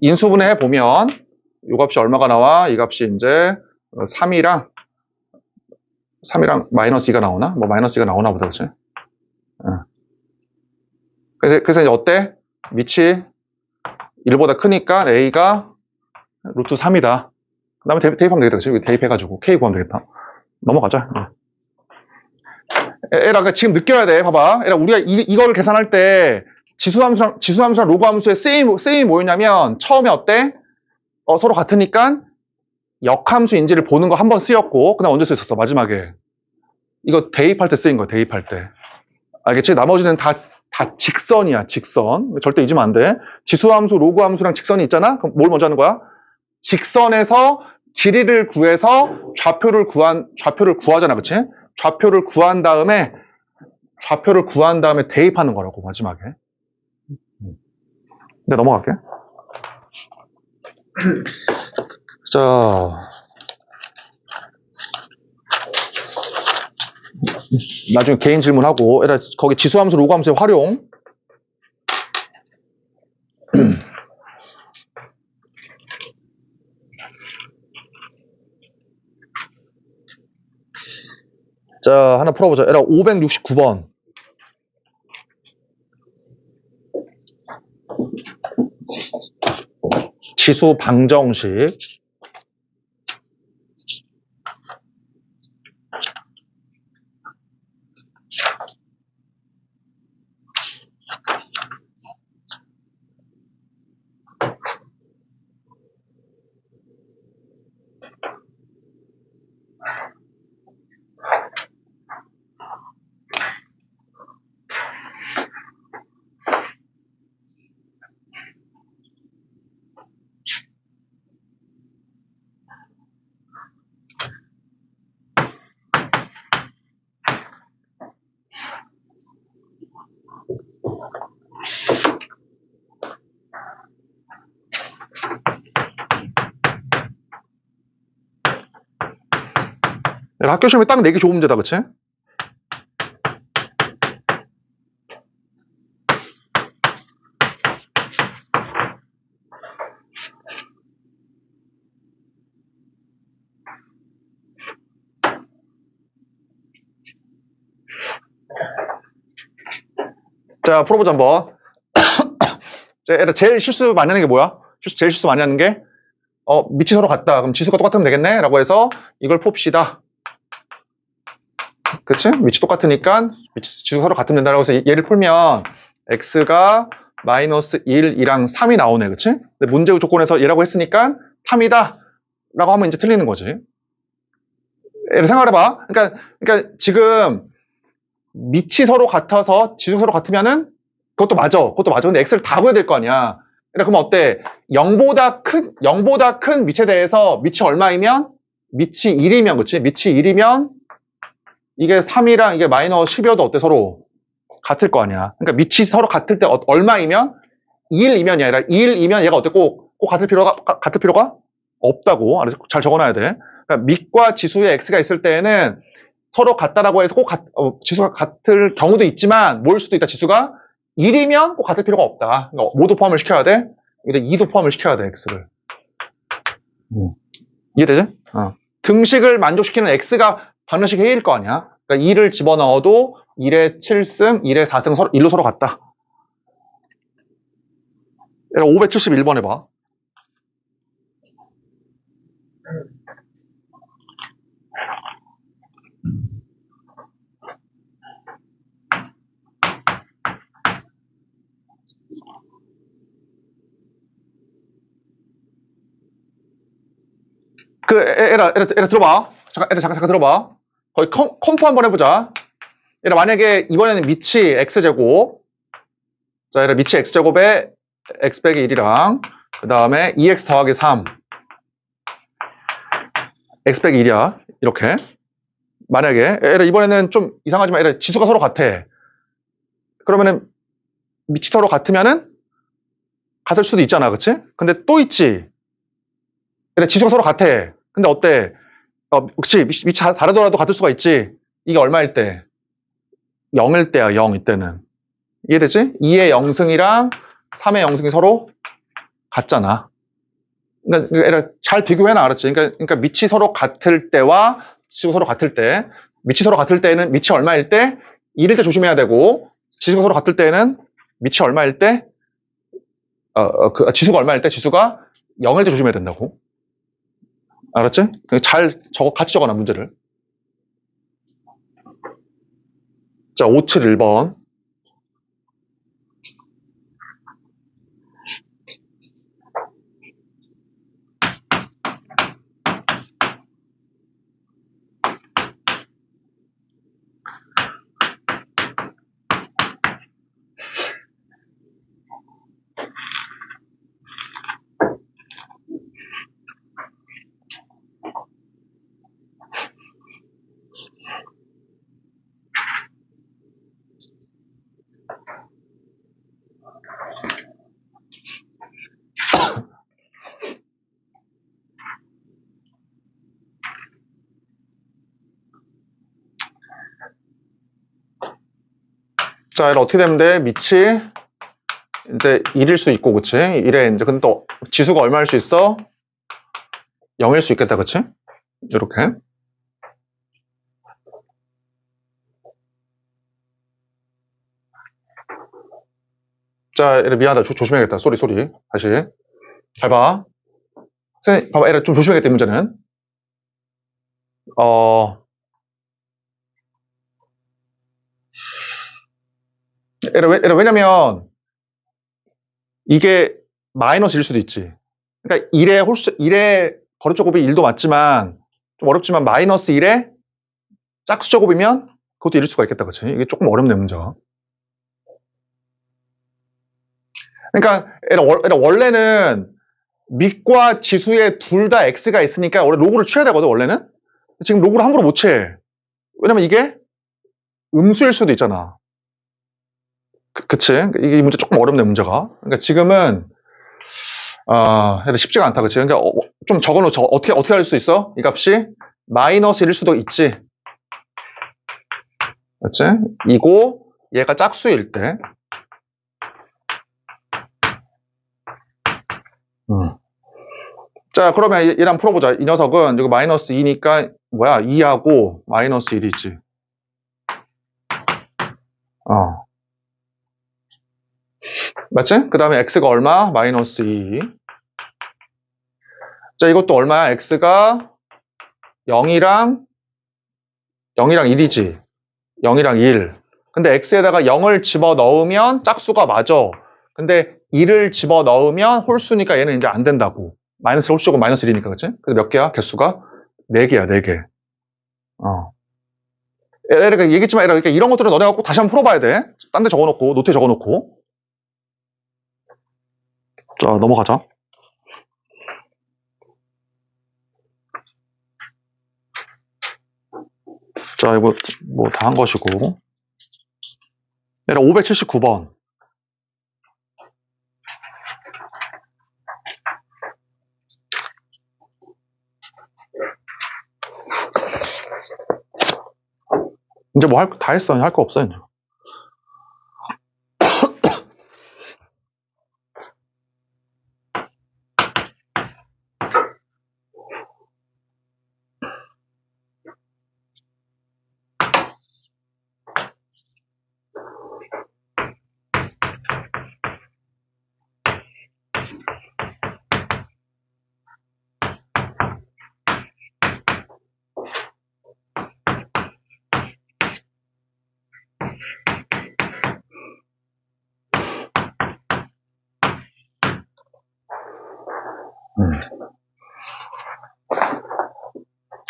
인수분해 해보면, 이 값이 얼마가 나와? 이 값이 이제, 3이랑 마이너스 2가 나오나? 뭐 마이너스 2가 나오나 보다, 그치? 그래서 이제 어때? 밑이 1보다 크니까 A가 루트 3이다. 그 다음에 대입하면 되겠다. 그치? 여기 대입해가지고 K 구하면 되겠다. 넘어가자. 에라, 지금 느껴야 돼. 봐봐. 에라, 우리가 이걸 계산할 때 지수함수랑 로그함수의 쓰임이 뭐였냐면 처음에 어때? 서로 같으니까 역함수인지를 보는 거 한 번 쓰였고, 그다음 언제 쓰였었어? 마지막에. 이거 대입할 때 쓰인 거야, 대입할 때. 알겠지? 나머지는 다 직선이야, 직선. 절대 잊으면 안 돼. 지수함수, 로그함수랑 직선이 있잖아? 그럼 뭘 먼저 하는 거야? 직선에서 길이를 구해서 좌표를 구하잖아, 그치? 좌표를 구한 다음에 대입하는 거라고, 마지막에. 네, 넘어갈게. 자. 나중에 개인 질문하고, 거기 지수함수, 로그함수의 활용. 자, 하나 풀어보자. 569번. 지수 방정식. 학교 시험에 딱 내기 좋은 문제다, 그치? 자, 풀어보자, 한번. 제일 실수 많이 하는 게 뭐야? 제일 실수 많이 하는 게, 밑이 서로 같다. 그럼 지수가 똑같으면 되겠네? 라고 해서 이걸 봅시다. 그치? 위치 똑같으니까 지수가 서로 같으면 된다라고 해서 얘를 풀면 x가 마이너스 1, 2랑 3이 나오네. 그치? 근데 문제 조건에서 얘라고 했으니까 3이다. 라고 하면 이제 틀리는 거지. 얘를 생각해봐. 그러니까 지금 밑이 서로 같아서 지수가 서로 같으면은 그것도 맞아. 근데 x를 다 구해야 될 거 아니야. 그럼 어때? 0보다 큰 밑에 대해서 밑이 얼마이면? 밑이 1이면, 그치? 밑이 1이면 이게 3이랑 이게 마이너스 10이어도 어때? 서로 같을 거 아니야. 그러니까 밑이 서로 같을 때 얼마이면? 2이면이 아니라 2이면 얘가 어때? 꼭 같을 필요가 없다고. 잘 적어놔야 돼. 그러니까 밑과 지수의 x가 있을 때에는 서로 같다라고 해서 지수가 같을 경우도 있지만 모일 수도 있다. 지수가 1이면 꼭 같을 필요가 없다. 그러니까 모두 포함을 시켜야 돼. 근데 2도 포함을 시켜야 돼. x를. 이해되지? 등식을 만족시키는 x가 방정식 해일 거 아니야. 그러니까 2를 집어넣어도 1의 7승, 1의 4승 1로 서로 같다. 571번 해봐. 에라 들어봐. 잠깐 들어봐. 거의 컴프 한번 해보자. 에라 만약에 이번에는 밑이 x제곱. 자, 에라 밑이 x제곱에 x 빼기 1이랑 그 다음에 2x 더하기 3 x 빼기 1이야. 이렇게. 만약에 에라 이번에는 좀 이상하지만 에라 지수가 서로 같아. 그러면은 밑이 서로 같으면은 같을 수도 있잖아. 그치? 근데 또 있지. 에라 지수가 서로 같아. 근데 어때? 그치, 밑이 다르더라도 같을 수가 있지. 이게 얼마일 때? 0일 때야, 0 이때는. 이해되지? 2의 0승이랑 3의 0승이 서로 같잖아. 그러니까 잘 비교해놔, 알았지? 그러니까 밑이 서로 같을 때와 지수가 서로 같을 때, 밑이 서로 같을 때는 밑이 얼마일 때? 1일 때 조심해야 되고, 지수가 서로 같을 때는 밑이 얼마일 때? 지수가 얼마일 때? 지수가 0일 때 조심해야 된다고. 알았지? 같이 적어놔, 문제를. 자, 571번. 자, 이거 어떻게 되면 돼? 밑이 이제 1일 수 있고, 그치? 1에 이제 근데 또 지수가 얼마일 수 있어? 0일 수 있겠다, 그치? 이렇게. 자, 미안하다. 조심해야겠다. 소리. 다시. 잘 봐. 봐봐, 얘를 좀 조심해야겠다, 이 문제는. 왜냐면, 이게 마이너스일 수도 있지. 그러니까 1의 거듭제곱이 1도 맞지만, 좀 어렵지만, 마이너스 1의 짝수제곱이면 그것도 1일 수가 있겠다, 그치? 이게 조금 어렵네, 문제가. 그러니까, 원래는 밑과 지수에 둘 다 x가 있으니까 원래 로그를 취해야 되거든, 원래는? 지금 로그를 함부로 못 취해. 왜냐면 이게 음수일 수도 있잖아. 그치? 이 문제 조금 어렵네, 문제가. 그러니까 지금은, 쉽지가 않다, 그치? 그러니까 좀 어떻게 할 수 있어? 이 값이 마이너스 1일 수도 있지. 그치? 이고, 얘가 짝수일 때. 자, 그러면 얘랑 풀어보자. 이 녀석은, 이거 마이너스 2니까, 2하고 마이너스 1이지. 맞지? 그 다음에 x가 얼마? 마이너스 2. 자, 이것도 얼마야? x가 0이랑 1이지. 0이랑 1. 근데 x에다가 0을 집어넣으면 짝수가 맞아. 근데 1을 집어넣으면 홀수니까 얘는 이제 안 된다고. 마이너스 홀수고 마이너스 1이니까, 그치? 근데 몇 개야? 개수가? 4개야, 4개. 그러니까 얘기했지만, 그러니까 이런 것들은 너네가 꼭 다시 한번 풀어봐야 돼. 딴 데 적어놓고, 노트에 적어놓고. 자, 넘어가자. 자, 이거 뭐 다 한 것이고. 얘랑 579번. 이제 뭐 다 했어. 할 거 없어, 이제.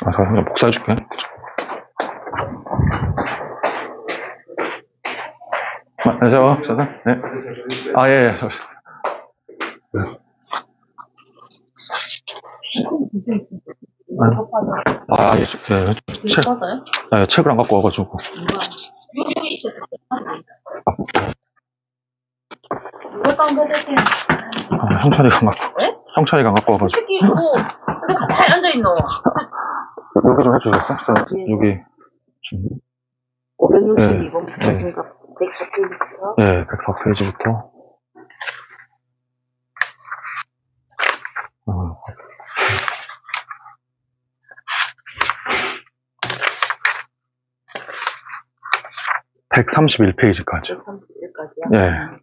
잠깐, 복사해줄게. 안녕하세요. 네. 예. 책을 안 갖고 와가지고. 형찬이가 안 갖고 와가지고. 책이 있고, 근데 가만히 앉아있노. 여기 좀 해주겠어? 여기. 562번 부터인가 104페이지부터. 네, 104페이지부터. 131페이지까지. 131까지요?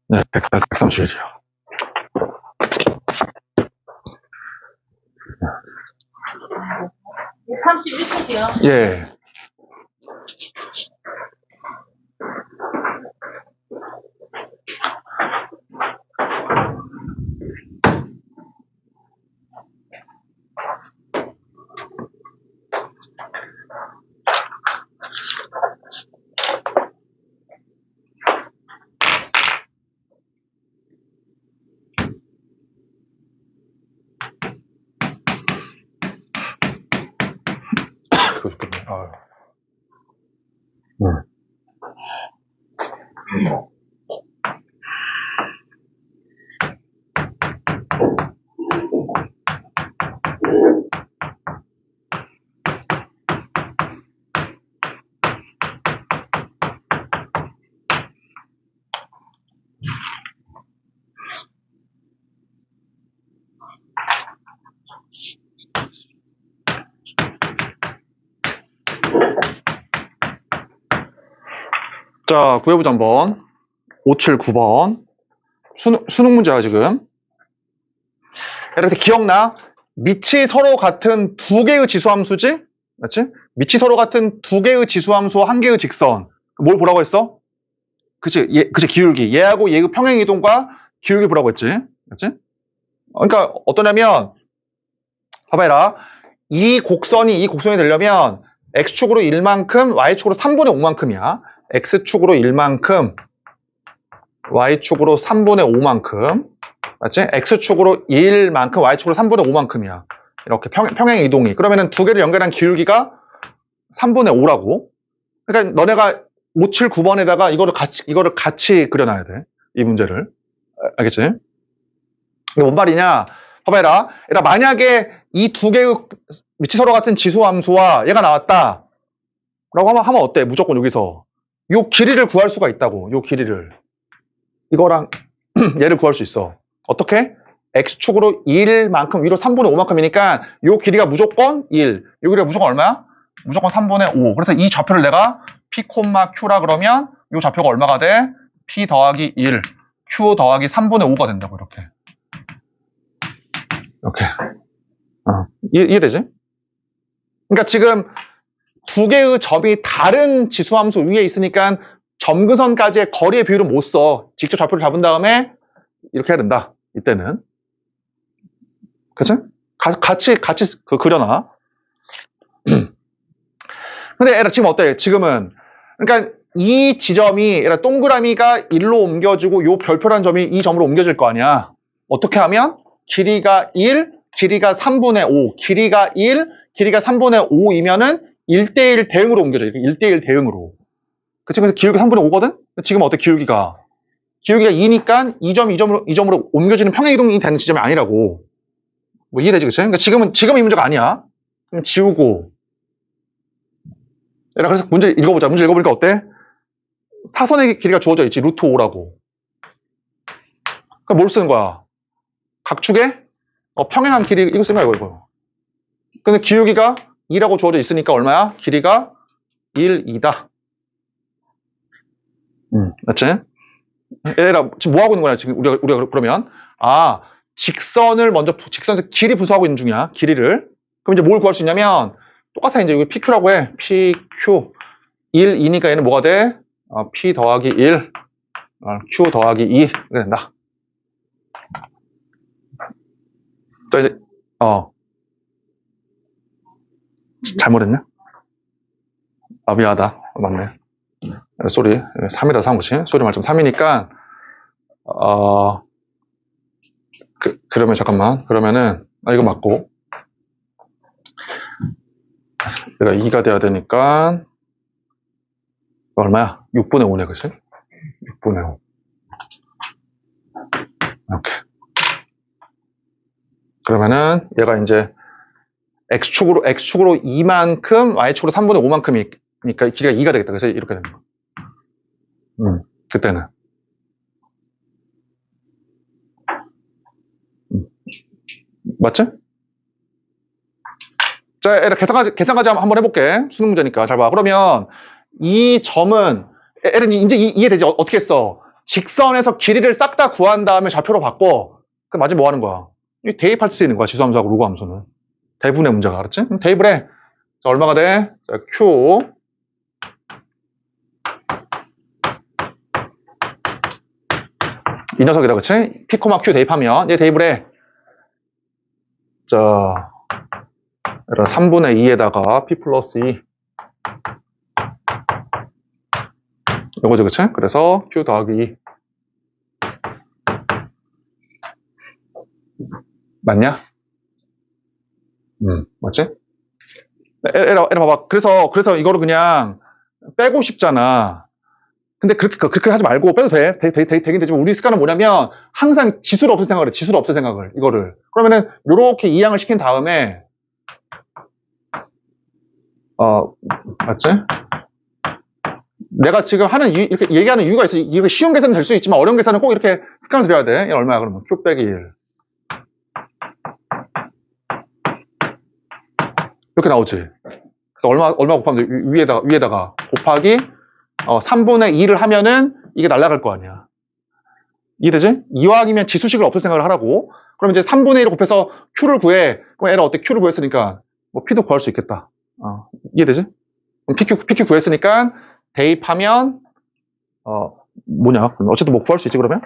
네, 131이요. 31페이지요? 예. 자, 구해보자 한번. 579번. 수능 문제야, 지금. 이렇게 기억나? 밑이 서로 같은 두 개의 지수함수지? 맞지? 밑이 서로 같은 두 개의 지수함수, 한 개의 직선. 뭘 보라고 했어? 그치, 기울기. 얘하고 얘의 평행이동과 기울기 보라고 했지? 맞지? 그러니까 어떠냐면, 봐봐라. 이 곡선이 되려면 x축으로 1만큼, y축으로 3분의 5만큼이야. x축으로 1만큼, y축으로 3분의 5만큼. 맞지? x축으로 1만큼, y축으로 3분의 5만큼이야. 이렇게 평행 이동이. 그러면은 두 개를 연결한 기울기가 3분의 5라고. 그러니까 너네가 579번에다가 이거를 같이 그려놔야 돼. 이 문제를. 알겠지? 이게 뭔 말이냐? 봐봐라. 만약에 이 두 개의 밑이 서로 같은 지수함수와 얘가 나왔다. 라고 하면 어때? 무조건 여기서. 요 길이를 구할 수가 있다고. 요 길이를. 이거랑 얘를 구할 수 있어. 어떻게? x축으로 1만큼, 위로 3분의 5만큼이니까 요 길이가 무조건 1. 요 길이가 무조건 얼마야? 무조건 3분의 5. 그래서 이 좌표를 내가 p, q라 그러면 요 좌표가 얼마가 돼? P 더하기 1, Q 더하기 3분의 5가 된다고, 이렇게. 이렇게. 이해되지? 그러니까 지금 두 개의 점이 다른 지수함수 위에 있으니까 점근선까지의 거리의 비율은 못 써. 직접 좌표를 잡은 다음에 이렇게 해야 된다. 이때는. 그치? 같이 그려놔. 근데 얘라 지금 어때? 지금은. 그러니까 이 지점이, 얘라 동그라미가 1로 옮겨지고 요 별표란 점이 이 점으로 옮겨질 거 아니야. 어떻게 하면? 길이가 1, 길이가 3분의 5, 길이가 1, 길이가 3분의 5이면은 1대1 대응으로 옮겨져. 1대1 대응으로. 그치? 그래서 기울기 3분의 5거든? 지금 어때? 기울기가 2니까 이 점으로 옮겨지는 평행이동이 되는 지점이 아니라고. 뭐 이해되지? 그치? 그러니까 지금 이 문제가 아니야. 그럼 지우고. 얘라 그래서 문제 읽어보자. 문제 읽어보니까 어때? 사선의 길이가 주어져 있지. 루트 5라고. 그럼 뭘 쓰는 거야? 각축에 평행한 길이 이거 쓰는 거야, 이거. 근데 기울기가 2라고 주어져 있으니까 얼마야? 길이가 1, 2다. 맞지? 얘들아, 지금 뭐 하고 있는 거야? 지금 우리가 그러면 직선에서 길이 부수하고 있는 중이야. 길이를. 그럼 이제 뭘 구할 수 있냐면 똑같아. 이제 이거 PQ라고 해. PQ 1, 2니까 얘는 뭐가 돼? P 더하기 1, Q 더하기 2 이렇게 된다. 또 이제 잘못했냐? 미안하다. 맞네. 쏘리. 3이다, 3, 그치? 쏘리 말좀 3이니까, 그러면 잠깐만. 그러면은, 이거 맞고. 내가 2가 돼야 되니까, 얼마야? 6분의 5네, 그치? 6분의 5. 이렇게. 그러면은, 얘가 이제, X축으로 2만큼, Y축으로 3분의 5만큼이니까 길이가 2가 되겠다. 그래서 이렇게 되는 거야. 그때는. 맞지? 자, 계산까지 한번 해볼게. 수능 문제니까. 잘 봐. 그러면, 이 점은, 애는 이제 이해되지? 어떻게 했어? 직선에서 길이를 싹 다 구한 다음에 좌표로 바꿔. 그럼 마지막에 뭐 하는 거야? 이 대입할 수 있는 거야. 지수함수하고 루그함수는. 대분의 문제가, 알았지? 그럼 대입을 해. 자, 얼마가 돼? 자, Q. 이 녀석이다, 그치? P, Q 대입하면, 얘 대입을 해. 자, 3분의 2에다가 P 플러스 2. 요거죠, 그치? 그래서 Q 더하기 2. 맞냐? 맞지? 에라 봐봐. 그래서 이거를 그냥 빼고 싶잖아. 근데 그렇게 하지 말고 빼도 돼. 되긴 되지만 우리 습관은 뭐냐면 항상 지수를 없앨 생각을 해. 지수를 없앨 생각을. 이거를. 그러면은 요렇게 이항을 시킨 다음에 맞지? 내가 지금 이렇게 얘기하는 이유가 있어. 이게 쉬운 계산은 될 수 있지만 어려운 계산은 꼭 이렇게 습관을 들여야 돼. 얘 얼마야 그러면? Q 빼기 1. 이렇게 나오지. 그래서 얼마 곱하면 위에다가 곱하기 3분의 2를 하면은 이게 날아갈 거 아니야. 이해되지? 이왕이면 지수식을 없앨 생각을 하라고. 그럼 이제 3분의 1을 곱해서 Q를 구해. 그럼 얘는 어때? Q를 구했으니까 뭐 P도 구할 수 있겠다. 이해되지? 그럼 PQ 구했으니까 대입하면 뭐냐? 그럼 어쨌든 뭐 구할 수 있지 그러면?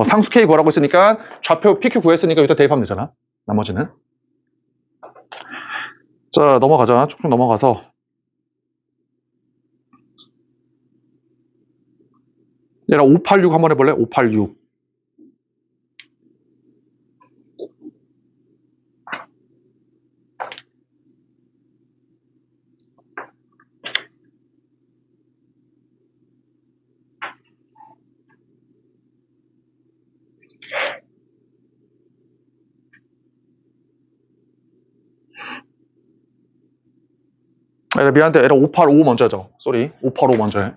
상수 K 구하라고 했으니까 좌표 PQ 구했으니까 여기다 대입하면 되잖아. 나머지는. 자, 넘어가자. 쭉쭉 넘어가서. 얘랑 586 한번 해볼래? 586. 미안한데, 얘랑 585 먼저 하죠. 쏘리. 585 먼저 해.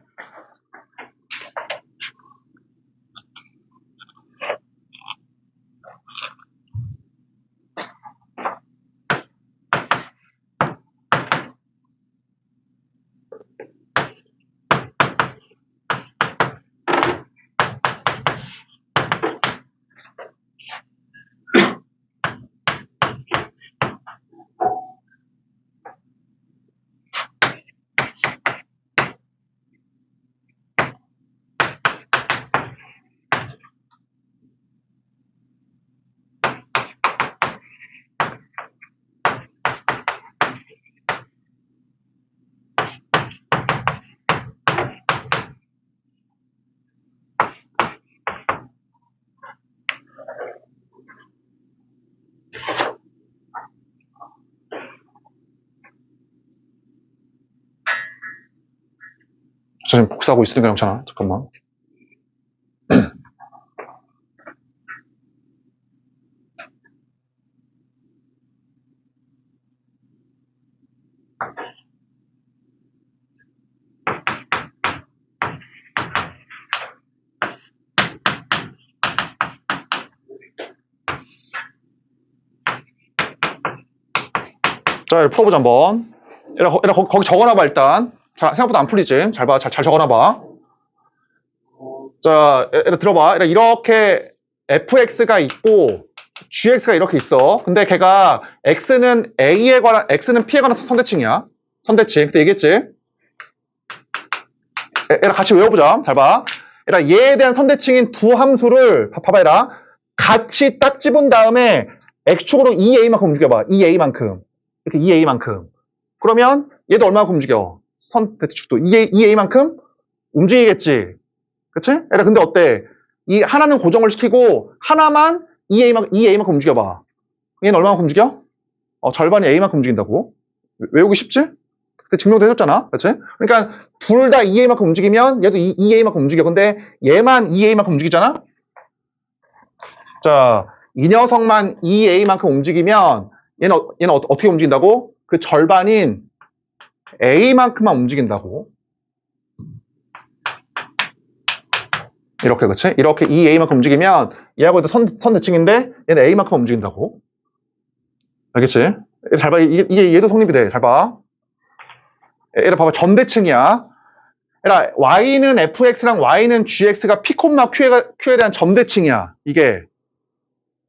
저 지금 복사하고 있으니까 괜찮아. 잠깐만. 자, 이렇게 풀어보자, 한번. 거기 적어놔봐, 일단. 자, 생각보다 안 풀리지? 잘 봐, 잘 적어놔봐. 자, 들어봐. 이렇게 fx가 있고, gx가 이렇게 있어. 근데 걔가 x는 p에 관한 선대칭이야. 선대칭. 그때 얘기했지? 같이 외워보자. 잘 봐. 얘에 대한 선대칭인 두 함수를, 봐봐, 같이 딱 집은 다음에 x축으로 2a만큼 움직여봐. 2a만큼. 이렇게 2a만큼. 그러면 얘도 얼마만큼 움직여? 선대칭도 2a만큼 움직이겠지. 그치? 근데 어때? 이 하나는 고정을 시키고 하나만 2a만큼 움직여봐. 얘는 얼마만큼 움직여? 절반이 a만큼 움직인다고. 외우기 쉽지? 그때 증명도 해줬잖아. 그치? 그러니까 둘 다 2a만큼 움직이면 얘도 2a만큼 움직여. 근데 얘만 2a만큼 움직이잖아? 자, 이 녀석만 2a만큼 움직이면 얘는 어떻게 움직인다고? 그 절반인 a만큼만 움직인다고. 이렇게, 그치? 이렇게 2a만큼 움직이면 얘하고 선대칭인데 얘는 a만큼 움직인다고. 알겠지? 잘 봐. 이게 얘도 성립이 돼. 잘 봐. 얘를 봐봐. 점대칭이야. y는 fx랑 y는 gx가 p, q에 대한 점대칭이야. 이게.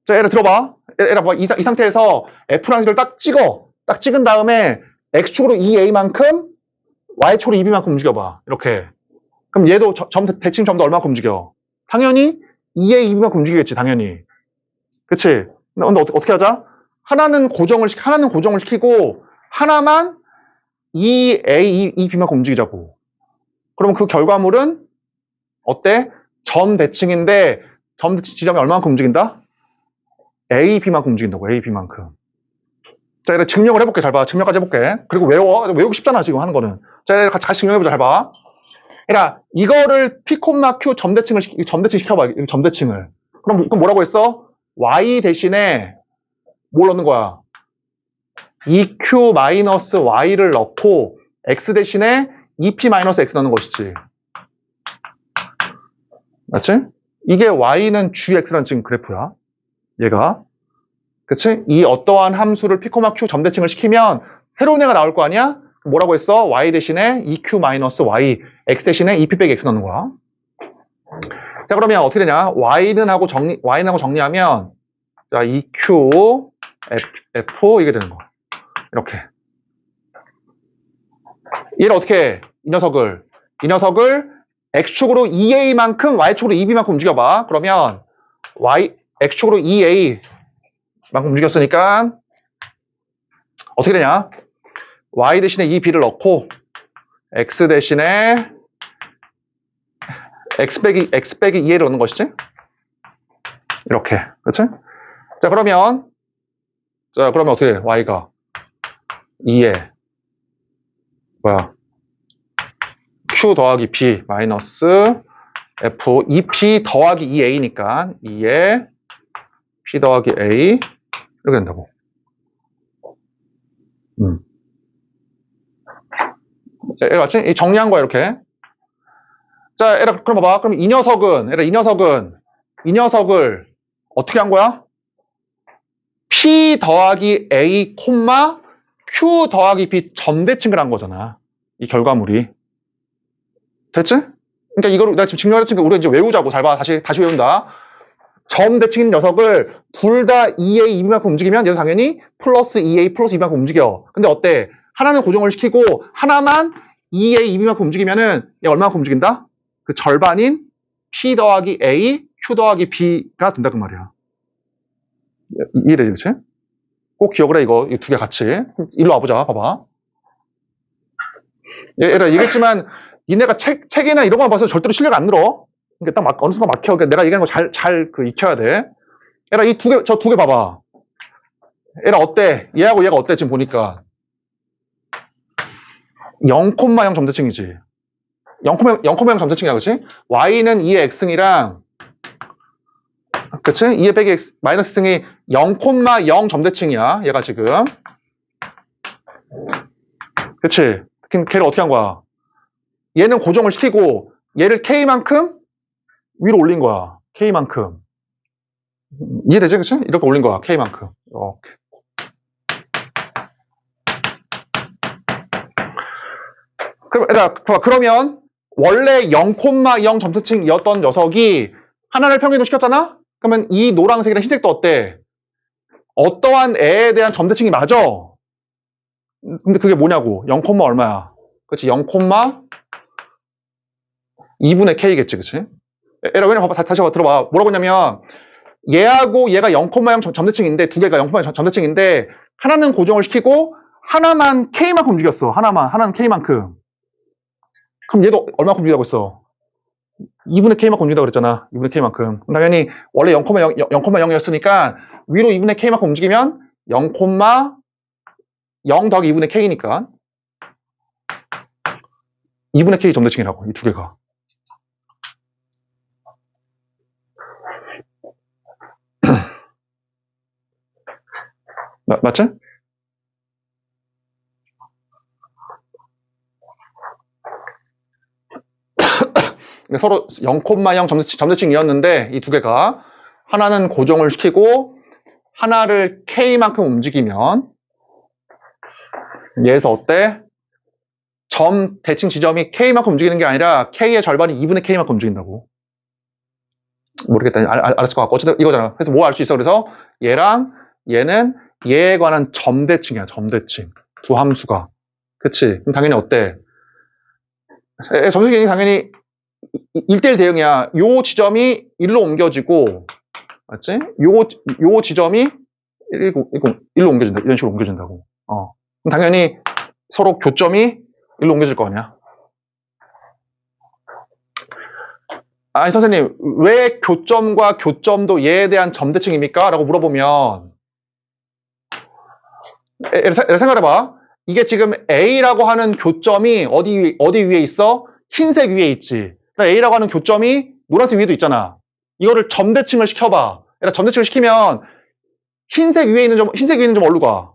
자, 얘를 들어봐. 봐봐. 이 상태에서 f랑 g를 딱 찍어. 딱 찍은 다음에 x축으로 2a만큼 y축으로 2b만큼 움직여봐. 이렇게. 그럼 얘도 대칭 점도 얼마만큼 움직여? 당연히 2a, 2b만큼 움직이겠지. 당연히. 그치? 근데 어떻게 하자? 하나는 고정을 시키고 하나만 2a, 2b만큼 움직이자고. 그러면 그 결과물은 어때? 점 대칭인데 점 대칭 지점이 얼마만큼 움직인다? a, b만큼 움직인다고. a, b만큼. 자, 이래 증명을 해볼게. 잘 봐. 증명까지 해볼게. 그리고 외우기 쉽잖아. 지금 하는 거는. 자, 같이 증명해보자. 잘 봐. 이거를 p, q 점대칭 시켜봐. 점대칭을. 그럼 뭐라고 했어? y 대신에 뭘 넣는 거야? 2q-y를 넣고 x 대신에 2p-x 넣는 것이지. 맞지? 이게 y는 gx라는 지금 그래프야. 얘가. 그치? 이 어떠한 함수를 p, q 점대칭을 시키면 새로운 애가 나올 거 아니야? 뭐라고 했어? y 대신에 2q-y, x 대신에 2p-x 넣는 거야. 자, 그러면 어떻게 되냐? y는 하고 정리하면 자, 2q, f 이게 되는 거야. 이렇게. 얘를 어떻게 해? 이 녀석을 x축으로 2a만큼 y축으로 2b만큼 움직여봐. 그러면 x축으로 2a만큼 움직였으니까 어떻게 되냐? y 대신에 2b를 넣고 x 대신에 x 빼기 2a를 넣는 것이지? 이렇게. 그치? 자, 그러면 어떻게 돼? y가 2에 q 더하기 b 마이너스 f 2p 더하기 2a니까 2에 p 더하기 a 이렇게 된다고. 맞지? 이 정리한 거야, 이렇게. 자, 그럼 봐봐. 그럼 이 녀석을 어떻게 한 거야? p 더하기 a, q 더하기 b 점대칭을 한 거잖아. 이 결과물이. 됐지? 그러니까 이거를 내가 지금 증명했으니까 우리가 이제 외우자고. 잘 봐. 다시 외운다. 점대칭인 녀석을 둘 다 2a, 2b만큼 움직이면 얘도 당연히 플러스 2a, 플러스 2b만큼 움직여. 근데 어때? 하나는 고정을 시키고 하나만 2a, 2b만큼 움직이면은 얘 얼마만큼 움직인다? 그 절반인 p 더하기 a, q 더하기 b가 된다 그 말이야. 이해되지, 그치? 꼭 기억을 해, 이거. 이 두 개 같이. 일로 와보자, 봐봐. 얘들아, 얘기했지만, 니네가 책이나 이런 거 봐서 절대로 실력 안 늘어. 그러니까 딱 어느 순간 막혀. 그러니까 내가 얘기하는 거 잘 익혀야 돼. 얘들아, 저 두 개 봐봐. 얘들아, 어때? 얘하고 얘가 어때, 지금 보니까? 0,0 점대칭이지. 0,0 점대칭이야, 그치? y는 2의 x승이랑, 그치? 2의 빼기 x, 마이너스 x승이 0,0 점대칭이야, 얘가 지금. 그치? 걔를 어떻게 한 거야? 얘는 고정을 시키고, 얘를 k만큼 위로 올린 거야. k만큼. 이해되지? 그치? 이렇게 올린 거야, k만큼. 이렇게. 그러면 원래 0,0 점대칭이었던 녀석이 하나를 평행이동 시켰잖아? 그러면 이 노란색이랑 흰색도 어때? 어떠한 애에 대한 점대칭이 맞아. 근데 그게 뭐냐고? 0, 얼마야? 그치? 0,2분의 k겠지, 그치? 왜냐면 봐봐, 다시 봐봐, 들어봐. 뭐라고 했냐면 얘하고 얘가 0,0 점대칭인데 두 개가 0,0 점대칭인데 하나는 고정을 시키고 하나만 k만큼 움직였어. 하나는 k만큼. 그럼 얘도 얼마큼 움직이라고 했어? 2분의 k만큼 움직인다고 그랬잖아. 2분의 k만큼. 당연히 원래 0,0이었으니까 위로 2분의 k만큼 움직이면 0,0 더하기 2분의 k니까 2분의 k 점대칭이라고, 이 두 개가. 맞지? 서로 0,0 점대칭이었는데 이 두 개가 하나는 고정을 시키고 하나를 k만큼 움직이면 얘에서 어때? 점 대칭 지점이 k만큼 움직이는 게 아니라 k의 절반이 2분의 k만큼 움직인다고. 모르겠다. 알았을 것 같고 어쨌든 이거잖아. 그래서 뭐 알 수 있어? 그래서 얘랑 얘는 얘에 관한 점대칭이야. 점대칭. 두 함수가. 그치? 그럼 당연히 어때? 점대칭이 당연히 1대1 대응이야. 요 지점이 1로 옮겨지고, 맞지? 요 지점이 1로 옮겨진다. 이런 식으로 옮겨진다고. 그럼 당연히 서로 교점이 1로 옮겨질 거 아니야. 아니, 선생님, 왜 교점과 교점도 얘에 대한 점대칭입니까? 라고 물어보면, 생각해봐. 이게 지금 A라고 하는 교점이 어디 위에 있어? 흰색 위에 있지. 그러니까 A라고 하는 교점이 노란색 위에도 있잖아. 이거를 점대칭을 시켜봐. 점대칭을 시키면 흰색 위에 있는 점 어디로 가?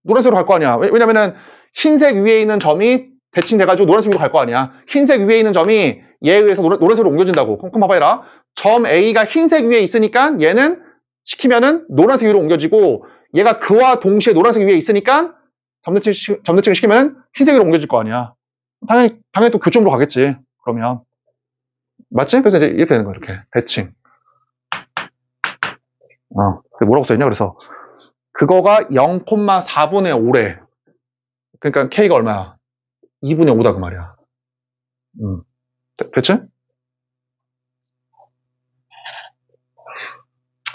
노란색으로 갈 거 아니야. 왜냐면은 흰색 위에 있는 점이 대칭돼가지고 노란색 위로 갈 거 아니야. 흰색 위에 있는 점이 얘에 의해서 노란색으로 옮겨진다고. 컴컴 봐봐라. 점 A가 흰색 위에 있으니까 얘는 시키면은 노란색 위로 옮겨지고 얘가 그와 동시에 노란색 위에 있으니까 점대칭을 시키면은 흰색 위로 옮겨질 거 아니야. 당연히 또 교점으로 가겠지. 그러면. 맞지? 그래서 이제 이렇게 되는 거야, 이렇게. 대칭. 뭐라고 써있냐? 그래서 그거가 0,4분의 5래. 그러니까 K가 얼마야? 2분의 5다 그 말이야. 됐지?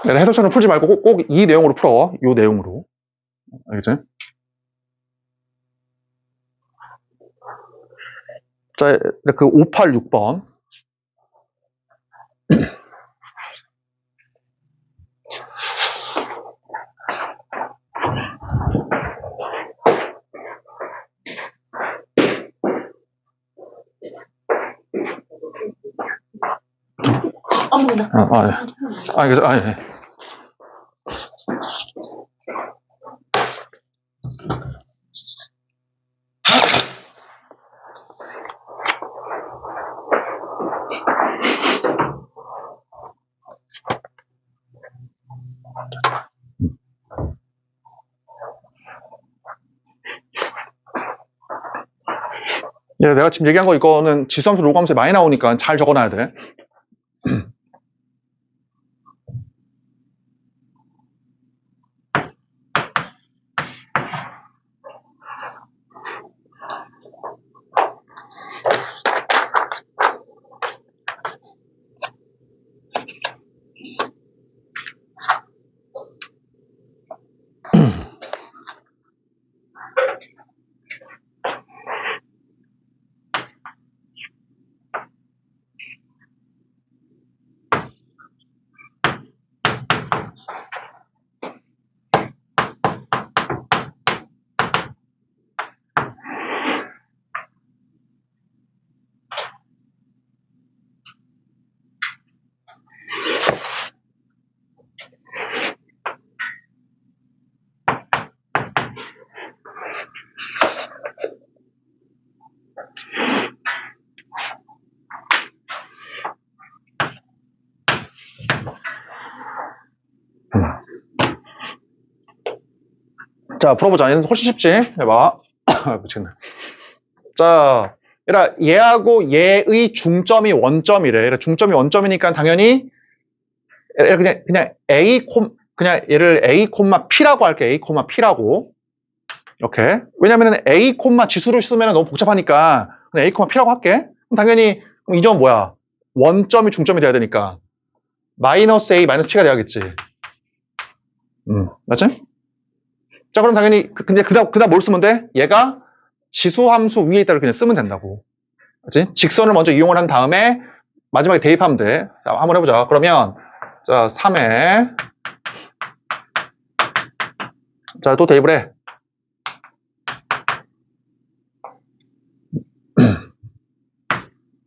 해석처럼 풀지 말고 꼭 이 내용으로 풀어. 이 내용으로. 알겠지? 자, 그 586번. 예. 예, 내가 지금 얘기한 거 이거는 지수함수 로그함수에 많이 나오니까 잘 적어놔야 돼. 자, 풀어보자. 얘는 훨씬 쉽지? 해봐. 미치겠네. 자, 얘하고 얘의 중점이 원점이래. 중점이 원점이니까 당연히 그냥 그냥 얘를 A, P라고 할게. A, P라고. 이렇게. 왜냐면은 A, 지수를 쓰면 너무 복잡하니까 그냥 A, P라고 할게. 그럼 당연히 그럼 이 점은 뭐야? 원점이 중점이 돼야 되니까 마이너스 A, 마이너스 P가 돼야겠지. 맞지? 자, 그럼 당연히 근데 그다음 뭘 쓰면 돼? 얘가 지수 함수 위에 있다를 그냥 쓰면 된다고. 그치? 직선을 먼저 이용을 한 다음에 마지막에 대입하면 돼. 자, 한번 해보자. 그러면 자, 3에 자, 또 대입을 해.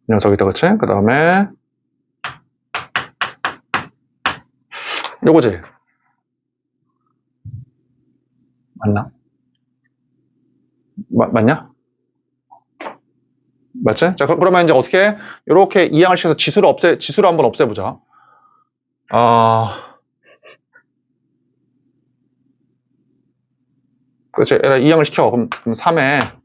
이 녀석이다, 그치? 그 다음에 요거지? 맞나? 맞냐? 맞지? 자, 그러면 이제 어떻게 해? 요렇게 이항을 시켜서 지수를 한번 없애보자. 그렇지. 이항을 시켜. 그럼 3에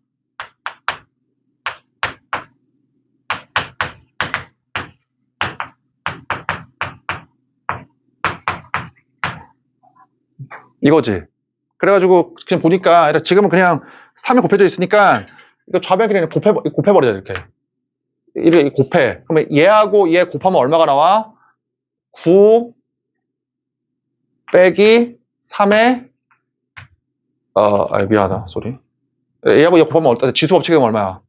이거지. 그래가지고 지금 보니까 지금은 그냥 3에 곱해져 있으니까 이거 좌변끼리 곱해버리자 이렇게. 이렇게 곱해. 그러면 얘하고 얘 곱하면 얼마가 나와? 9 빼기 3에 미안하다. 쏘리. 얘하고 얘 곱하면 지수 법칙이 되면 얼마야?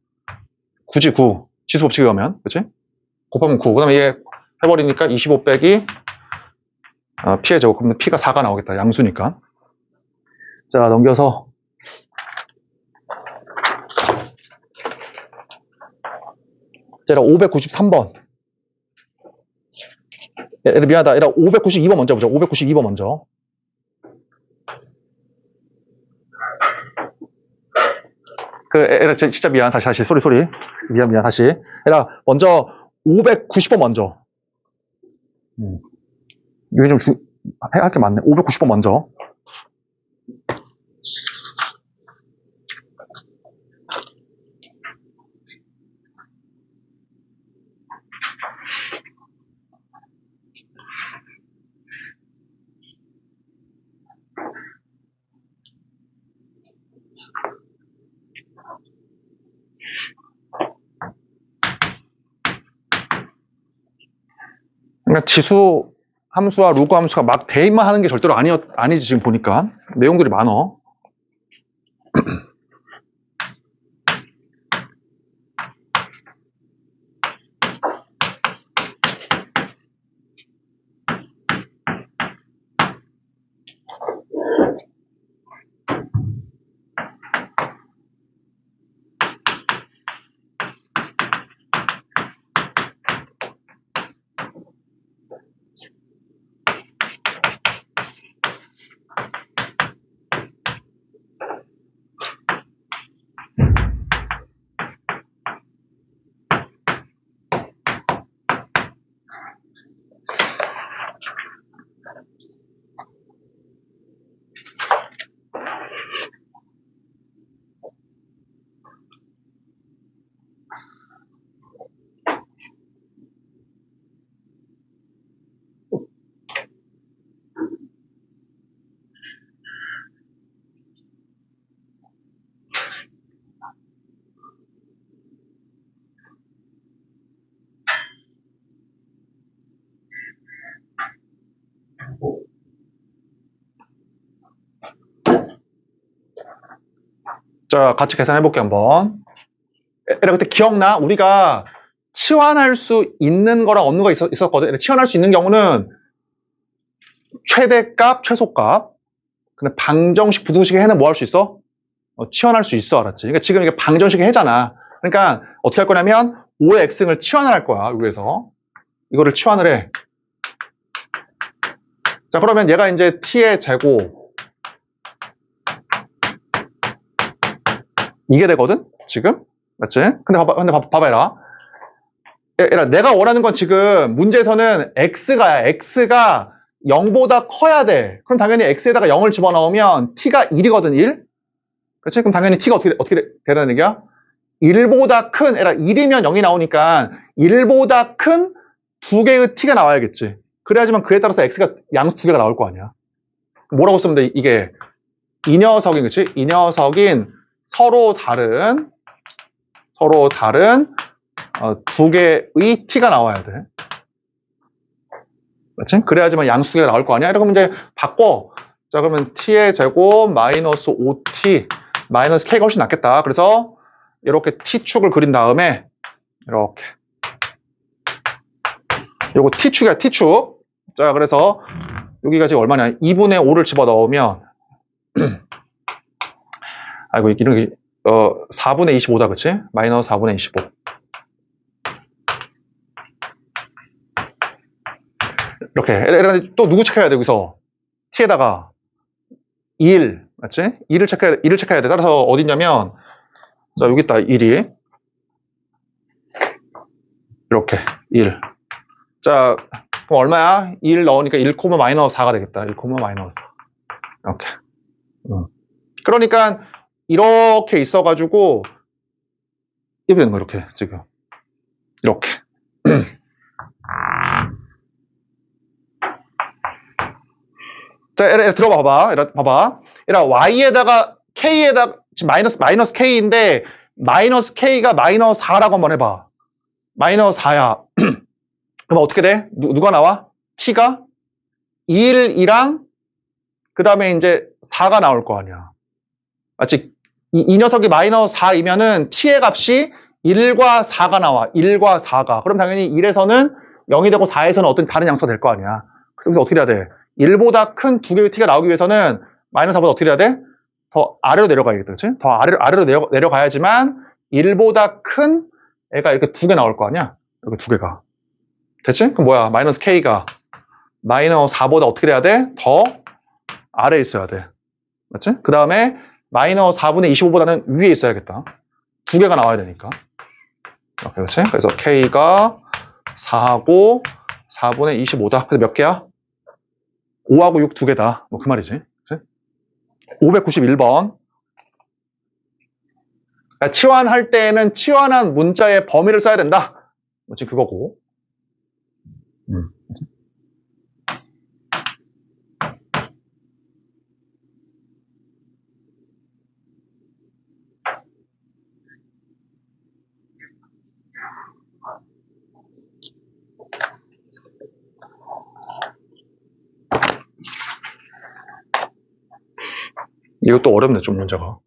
9지 9. 지수 법칙이 되면 그치? 곱하면 9. 그 다음에 얘 해버리니까 25 빼기 P의 제곱. 그러면 P가 4가 나오겠다. 양수니까. 자, 넘겨서 얘랑 593번. 얘들 미안하다. 얘랑 592번 먼저 보자. 592번 먼저. 얘랑 진짜 미안. 다시. 쏘리. 미안. 다시. 얘랑 먼저 590번 먼저. 이게 좀 할 게 많네. 590번 먼저. 그러니까 지수 함수와 로그 함수가 막 대입만 하는 게 절대로 아니지, 지금 보니까. 내용들이 많어. 자, 같이 계산해볼게, 한번. 그때 기억나? 우리가 치환할 수 있는 거랑 없는 거 있었거든. 치환할 수 있는 경우는 최대값, 최소값. 근데 방정식, 부등식의 해는 뭐 할 수 있어? 치환할 수 있어, 알았지? 그러니까 지금 이게 방정식의 해잖아. 그러니까 어떻게 할 거냐면 5의 x승을 치환을 할 거야, 여기에서. 이거를 치환을 해. 자, 그러면 얘가 이제 t의 제곱. 이게 되거든? 지금? 맞지? 근데 봐봐라. 내가 원하는 건 지금 문제에서는 x가 0보다 커야 돼. 그럼 당연히 x에다가 0을 집어넣으면 t가 1이거든, 1. 그렇지? 그럼 당연히 t가 어떻게 되라는 얘기야? 1보다 큰, 에라 1이면 0이 나오니까 1보다 큰 두 개의 t가 나와야겠지. 그래야지만 그에 따라서 x가 양수 두 개가 나올 거 아니야. 뭐라고 쓰면 돼? 이게 이 녀석인, 그치? 이 녀석인 서로 다른 두 개의 t가 나와야 돼. 그렇지? 그래야지만 양수 두 개가 나올 거 아니야? 이러면 이제 바꿔. 자, 그러면 t의 제곱 마이너스 5t 마이너스 k가 훨씬 낫겠다. 그래서 이렇게 t축을 그린 다음에 이렇게 요거 t축이야, t축. 자, 그래서 여기가 지금 얼마냐? 2분의 5를 집어넣으면 아이고, 이런 게 4분의 25다, 그치? 마이너스 4분의 25. 이렇게 또 누구 체크해야 돼, 여기서? t에다가 1, 맞지? 2를 체크해야 돼. 따라서 어딨냐면, 자, 여기 있다, 1이. 이렇게, 1. 자, 그럼 얼마야? 1 넣으니까 1, 마이너스 4가 되겠다. 1, 마이너스 4. 이렇게. 그러니까, 이렇게 있어가지고, 이렇게 되는 거야, 이렇게, 지금. 이렇게. 자, 얘라 들어봐봐. 봐봐. 얘라 y에다가 k에다가 지금 마이너스 k인데 마이너스 k가 마이너스 4라고 한번 해봐. 마이너스 4야. 그럼 어떻게 돼? 누가 나와? t가 1이랑 그 다음에 이제 4가 나올 거 아니야. 맞지? 이 녀석이 마이너스 4이면은 t의 값이 1과 4가 나와. 1과 4가. 그럼 당연히 1에서는 0이 되고 4에서는 어떤 다른 양수가 될 거 아니야. 그래서 어떻게 해야 돼? 1보다 큰 두 개의 t가 나오기 위해서는 마이너스 4보다 어떻게 해야 돼? 더 아래로 내려가야겠다. 그치? 더 아래로 내려가야지만 1보다 큰 애가 이렇게 두 개 나올 거 아니야? 이렇게 두 개가. 됐지? 그럼 뭐야? 마이너스 k가 마이너스 4보다 어떻게 돼야 돼? 더 아래에 있어야 돼. 맞지? 그 다음에 마이너스 4분의 25보다는 위에 있어야겠다. 두 개가 나와야 되니까. 이렇게, 그렇지? 그래서 k가 4하고 4분의 25다. 그래서 몇 개야? 5하고 6 두 개다. 뭐 그 말이지. 그치? 591번. 그러니까 치환할 때에는 치환한 문자의 범위를 써야 된다. 뭐지 그거고. 이것도 어렵네, 좀 문제가.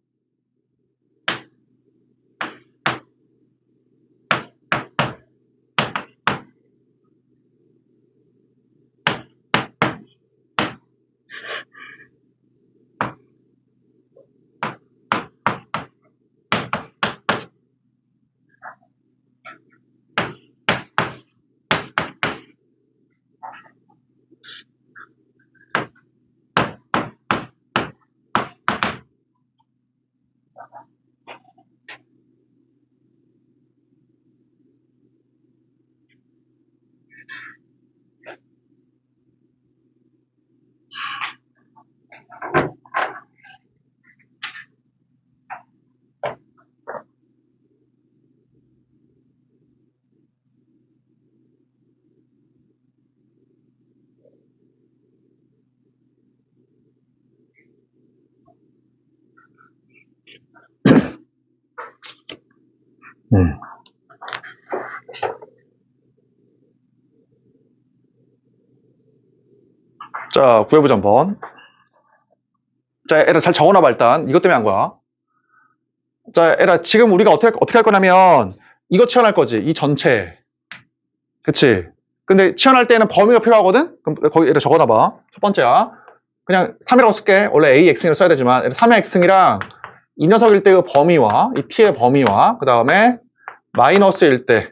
자, 구해보자 한번. 자, 에라 잘 적어놔봐 일단. 이것 때문에 한 거야. 자, 에라 지금 우리가 어떻게 할 거냐면 이거 치환할 거지. 이 전체. 그치? 근데 치환할 때는 범위가 필요하거든? 그럼 거기 에라 적어놔봐. 첫 번째야. 그냥 3이라고 쓸게. 원래 AX를 써야 되지만 3의 x승이랑 이 녀석일 때의 범위와 이 t의 범위와 그 다음에 마이너스일 때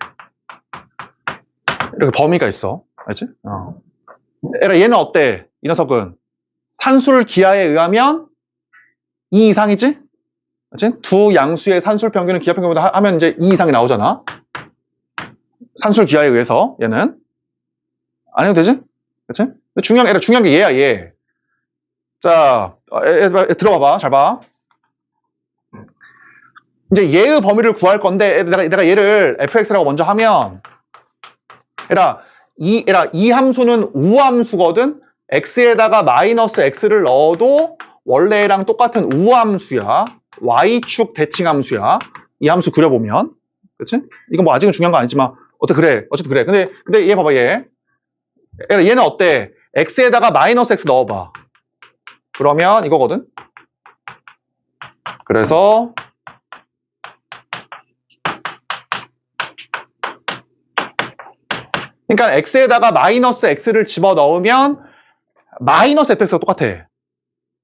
이렇게 범위가 있어. 알지? 에라 얘는 어때? 이 녀석은 산술 기하에 의하면 2 이상이지? 그치? 두 양수의 산술 평균은 기하 평균보다 하면 이제 2 이상이 나오잖아. 산술 기하에 의해서 얘는 안 해도 되지? 그치? 근데 중요한 게 얘야, 얘. 자, 들어봐봐. 잘 봐. 이제 얘의 범위를 구할 건데, 내가 얘를 fx라고 먼저 하면, 이 함수는 우함수거든? x에다가 마이너스 x를 넣어도 원래랑 똑같은 우함수야. y축 대칭함수야. 이 함수 그려보면. 그치? 이건 뭐 아직은 중요한 거 아니지만, 어쨌든 그래. 근데 얘 봐봐, 얘. 얘는 어때? x에다가 마이너스 x 넣어봐. 그러면 이거거든? 그래서, 그러니까 x에다가 마이너스 x를 집어넣으면 마이너스 fx가 똑같아.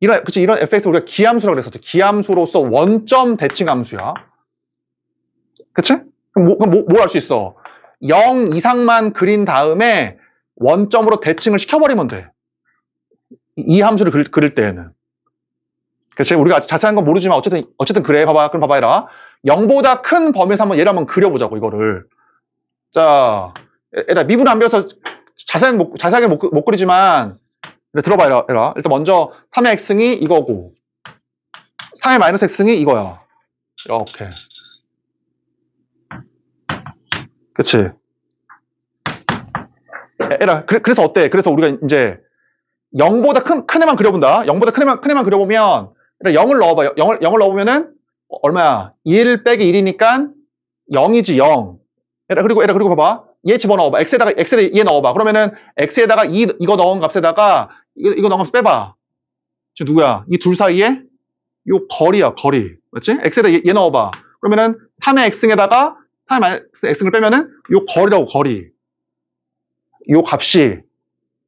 이런 fx 우리가 기함수라고 그랬었지. 기함수로서 원점 대칭함수야. 그치? 그럼 뭘 할 수 있어? 0 이상만 그린 다음에 원점으로 대칭을 시켜버리면 돼. 이 함수를 그릴 때에는. 그치? 우리가 아직 자세한 건 모르지만 어쨌든 그래. 봐봐. 그럼 봐봐라. 0보다 큰 범위에서 얘를 한번 그려보자고, 이거를. 자, 얘들아, 미분 안 배워서 자세하게 못 그리지만, 들어봐, 얘들아. 일단 먼저 3의 x승이 이거고, 3의 마이너스 x승이 이거야. 이렇게. 그치? 얘들아, 그래서 어때? 그래서 우리가 이제 0보다 큰 애만 그려본다. 0보다 큰 애만 그려보면, 0을 넣어봐. 0을 넣어보면은, 얼마야? 1 빼기 1이니까 0이지, 0. 그리고 봐봐. 얘 집어넣어봐. x에다 얘 넣어봐. 그러면은 x에다가 이거 넣은 값에다가 이거 넣은 값 빼봐. 지금 누구야? 이 둘 사이에 요 거리야, 거리. 맞지? x에다 얘 넣어봐. 그러면은 3의 x에다가 3의 마이너스 x를 빼면은 요 거리라고, 거리. 요 값이.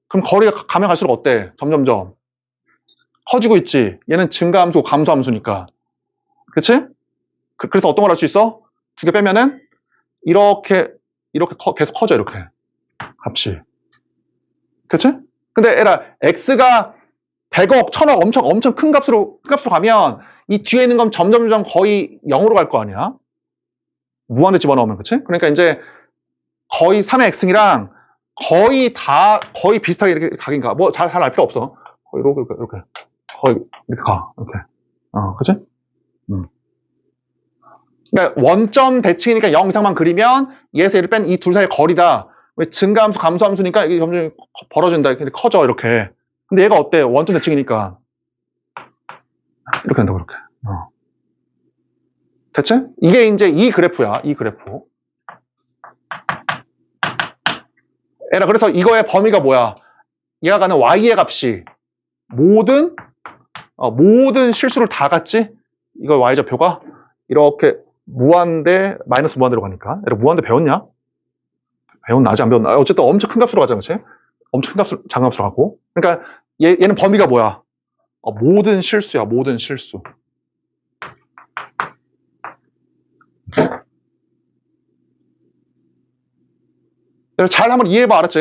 그럼 거리가 가면 갈수록 어때? 점점점 커지고 있지. 얘는 증가함수고 감소함수니까. 그치? 그래서 어떤 걸 할 수 있어? 두 개 빼면은 이렇게 계속 커져, 이렇게. 값이. 그치? 근데 x가 100억, 1000억 엄청 큰 값으로 가면 이 뒤에 있는 건 점점점 거의 0으로 갈 거 아니야? 무한대 집어넣으면, 그치? 그러니까 이제 거의 3의 x승이랑 거의 비슷하게 이렇게 가긴 가. 뭐 잘 알 필요 없어. 거의 이렇게. 거의 이렇게 가. 이렇게. 그치? 그러니까 원점 대칭이니까 0 이상만 그리면 얘에서 얘를 뺀 이 둘 사이의 거리다. 왜 증가함수, 감소함수니까 이게 점점 벌어진다. 이렇게 커져, 이렇게. 근데 얘가 어때? 원점 대칭이니까. 이렇게 된다고, 이렇게. 됐지? 이게 이제 이 그래프야, 이 그래프. 그래서 이거의 범위가 뭐야? 얘가 가는 y의 값이 모든 실수를 다 갖지? 이거 y좌표가 이렇게 무한대, 마이너스 무한대로 가니까. 무한대 배웠냐? 배웠나? 아직 안 배웠나? 어쨌든 엄청 큰 값으로 가잖아, 그치? 엄청 큰 값으로, 작은 값으로 가고. 그러니까 얘는 범위가 뭐야? 모든 실수야, 모든 실수. 잘 한번 이해해봐, 알았지?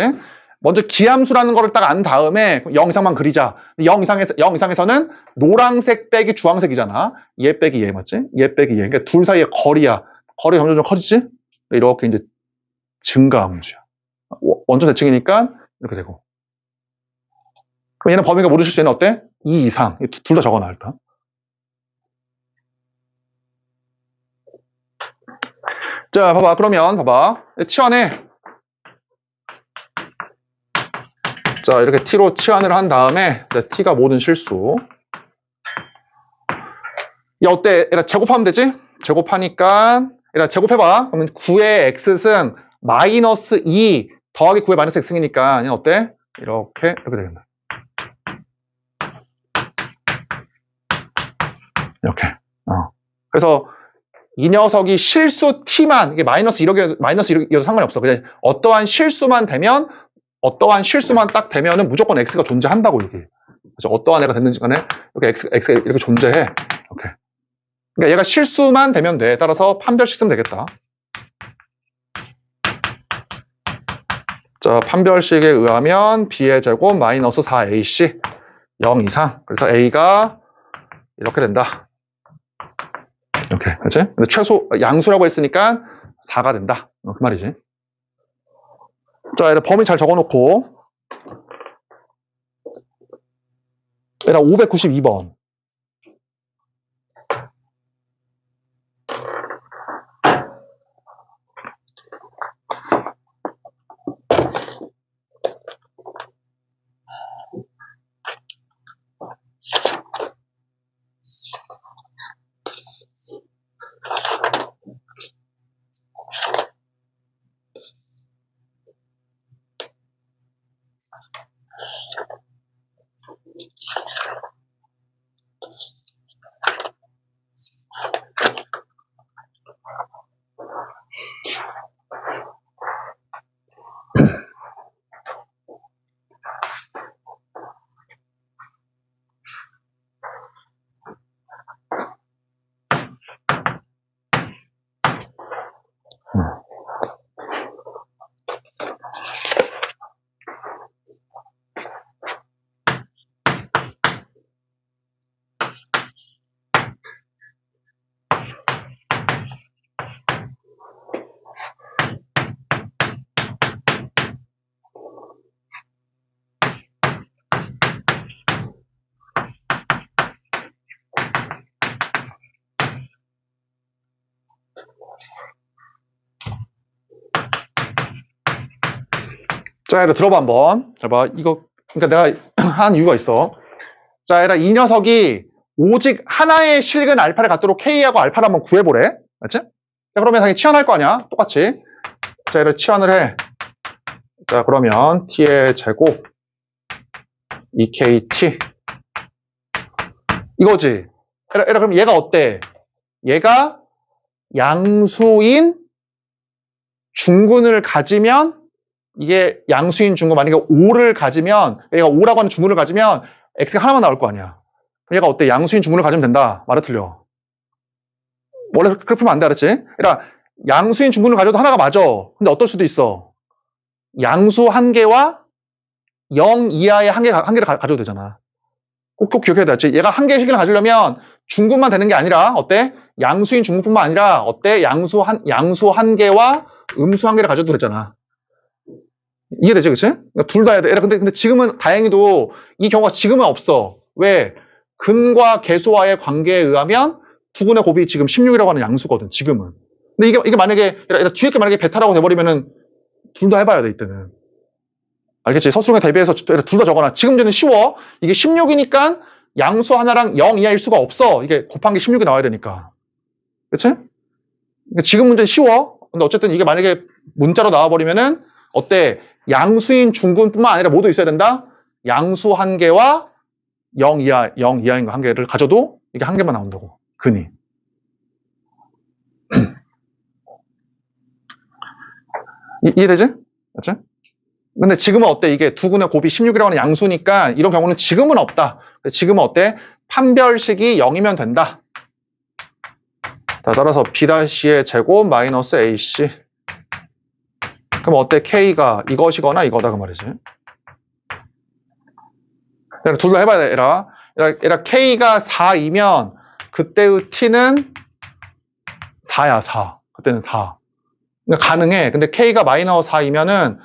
먼저 기함수라는 거를 딱 안 다음에 0 이상만 그리자. 0 이상에서는 노란색 빼기 주황색이잖아. 얘 빼기 얘, 맞지? 얘 빼기 얘. 그러니까 둘 사이의 거리야. 거리가 점점 커지지? 이렇게 이제 증가함수야. 원점 대칭이니까 이렇게 되고. 그럼 얘는 범위가 모든 실수에는 어때? 2 이상. 둘 다 적어놔, 일단. 자, 봐봐. 그러면, 봐봐. 치환해. 자, 이렇게 t로 치환을 한 다음에, t가 모든 실수. 야, 어때? 제곱하면 되지? 제곱하니까, 제곱해봐. 그러면 9의 x승 마이너스 2 더하기 9의 마이너스 x승이니까, 얘는 어때? 이렇게 되겠다. 이렇게. 그래서 이 녀석이 실수 t만, 이게 마이너스 1이어도 상관이 없어. 그냥 어떠한 실수만 딱 되면은 무조건 x가 존재한다고, 이게. 그래서 어떠한 애가 됐는지 간에 이렇게 x가 이렇게 존재해. 이렇게. 그러니까 얘가 실수만 되면 돼. 따라서 판별식 쓰면 되겠다. 자, 판별식에 의하면 b의 제곱 마이너스 4ac 0 이상. 그래서 a가 이렇게 된다. 이렇게, 그치? 근데 최소 양수라고 했으니까 4가 된다. 그 말이지. 자, 범위 잘 적어놓고 얘들아, 592번. 자, 얘들아, 들어봐, 한번. 잘 봐. 이거, 그러니까 내가 한 이유가 있어. 자, 얘들아, 이 녀석이 오직 하나의 실근 알파를 갖도록 K하고 알파를 한번 구해보래. 맞지? 자, 그러면 당연히 치환할 거 아니야? 똑같이. 자, 얘를 치환을 해. 자, 그러면 T의 제곱 2KT. 이거지. 얘들아, 그럼 얘가 어때? 얘가 양수인 중근을 가지면 이게 양수인 중근, 만약에 5를 가지면, 얘가 5라고 하는 중근을 가지면 x가 하나만 나올 거 아니야. 그럼 얘가 어때? 양수인 중근을 가지면 된다. 말이 틀려. 원래 그렇게 풀면 안 돼, 알았지? 그러니까 양수인 중근을 가져도 하나가 맞아. 근데 어떨 수도 있어. 양수 한 개와 0 이하의 한 개를 가져도 되잖아. 꼭 기억해야 돼. 알았지? 얘가 한 개의 실근을 가지려면 중근만 되는 게 아니라 어때? 양수인 중근뿐만 아니라 어때? 양수 한 개와 음수 한 개를 가져도 되잖아. 이해되지, 그치? 그러니까 둘 다 해야 돼. 근데 지금은 다행히도 이 경우가 지금은 없어. 왜? 근과 계수와의 관계에 의하면 두근의 곱이 지금 16이라고 하는 양수거든, 지금은. 근데 이게 만약에, 뒤에 게 만약에 베타라고 돼버리면은 둘 다 해봐야 돼, 이때는. 알겠지? 서술형에 대비해서 둘 다 적어놔. 지금 전는 쉬워. 이게 16이니까 양수 하나랑 0 이하일 수가 없어. 이게 곱한 게 16이 나와야 되니까. 그치? 그러니까 지금 문제는 쉬워. 근데 어쨌든 이게 만약에 문자로 나와버리면은 어때? 양수인 중근뿐만 아니라 모두 있어야 된다? 양수 한 개와 0 이하인 거 한 개를 가져도 이게 한 개만 나온다고. 근이. 이해되지? 맞지? 근데 지금은 어때? 이게 두 근의 곱이 16이라고 하는 양수니까 이런 경우는 지금은 없다. 지금은 어때? 판별식이 0이면 된다. 자, 따라서 B-의 제곱 마이너스 AC. 그럼 어때? K가 이것이거나 이거다 그 말이지. 둘 다 해봐야 돼, 얘라. K가 4이면 그때의 T는 4야, 4. 그때는 4. 그러니까 가능해. 근데 K가 마이너스 4이면은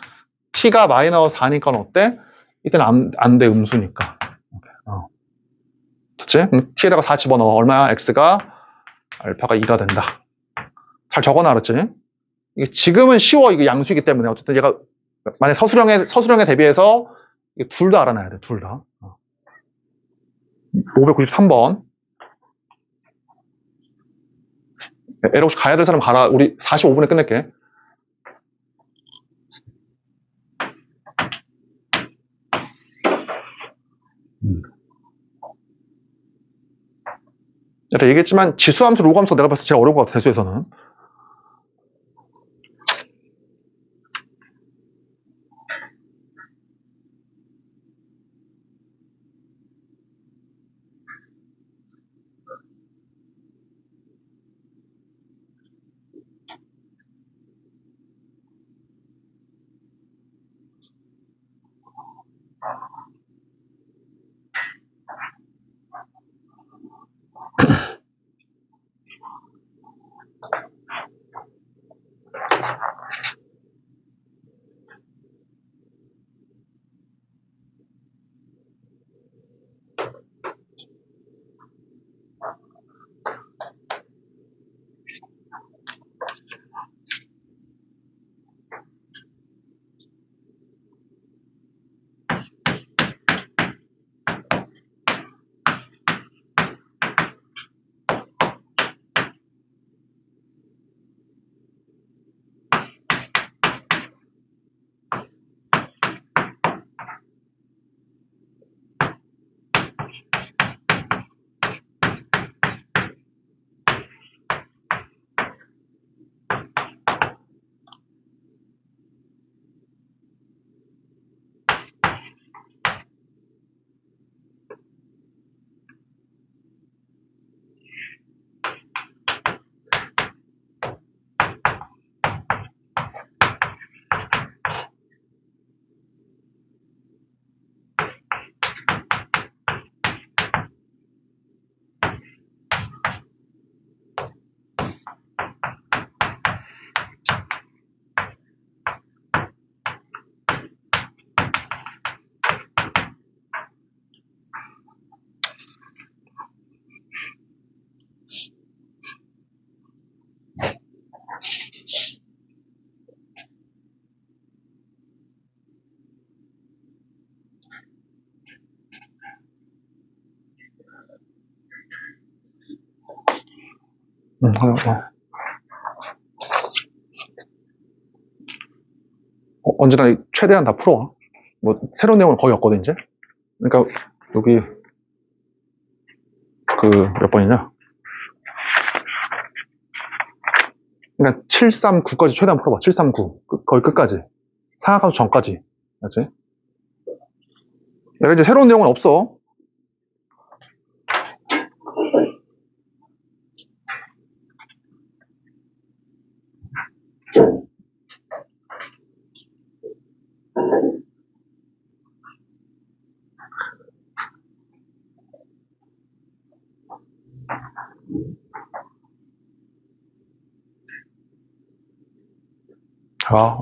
T가 마이너스 4니까 어때? 이때는 안 돼, 음수니까. 됐지? T에다가 4 집어넣어. 얼마야? X가 알파가 2가 된다. 잘 적어놔, 알았지? 이게 지금은 쉬워, 이게 양수이기 때문에. 어쨌든 얘가 만약 서술형에 대비해서 둘 다 알아놔야 돼, 둘 다. 593번. 에러 혹시 가야 될 사람 가라. 우리 45분에 끝낼게. 내가 얘기했지만 지수함수, 로그함수 내가 봤을 때 제일 어려운 것 같아, 대수에서는. 언제나 최대한 다 풀어. 뭐 새로운 내용은 거의 없거든 이제. 그러니까 여기 그 몇 번이냐? 그러니까 739까지 최대한 풀어봐. 739 거의 끝까지. 상하함수 전까지. 알지? 내가 이제 새로운 내용은 없어. 자.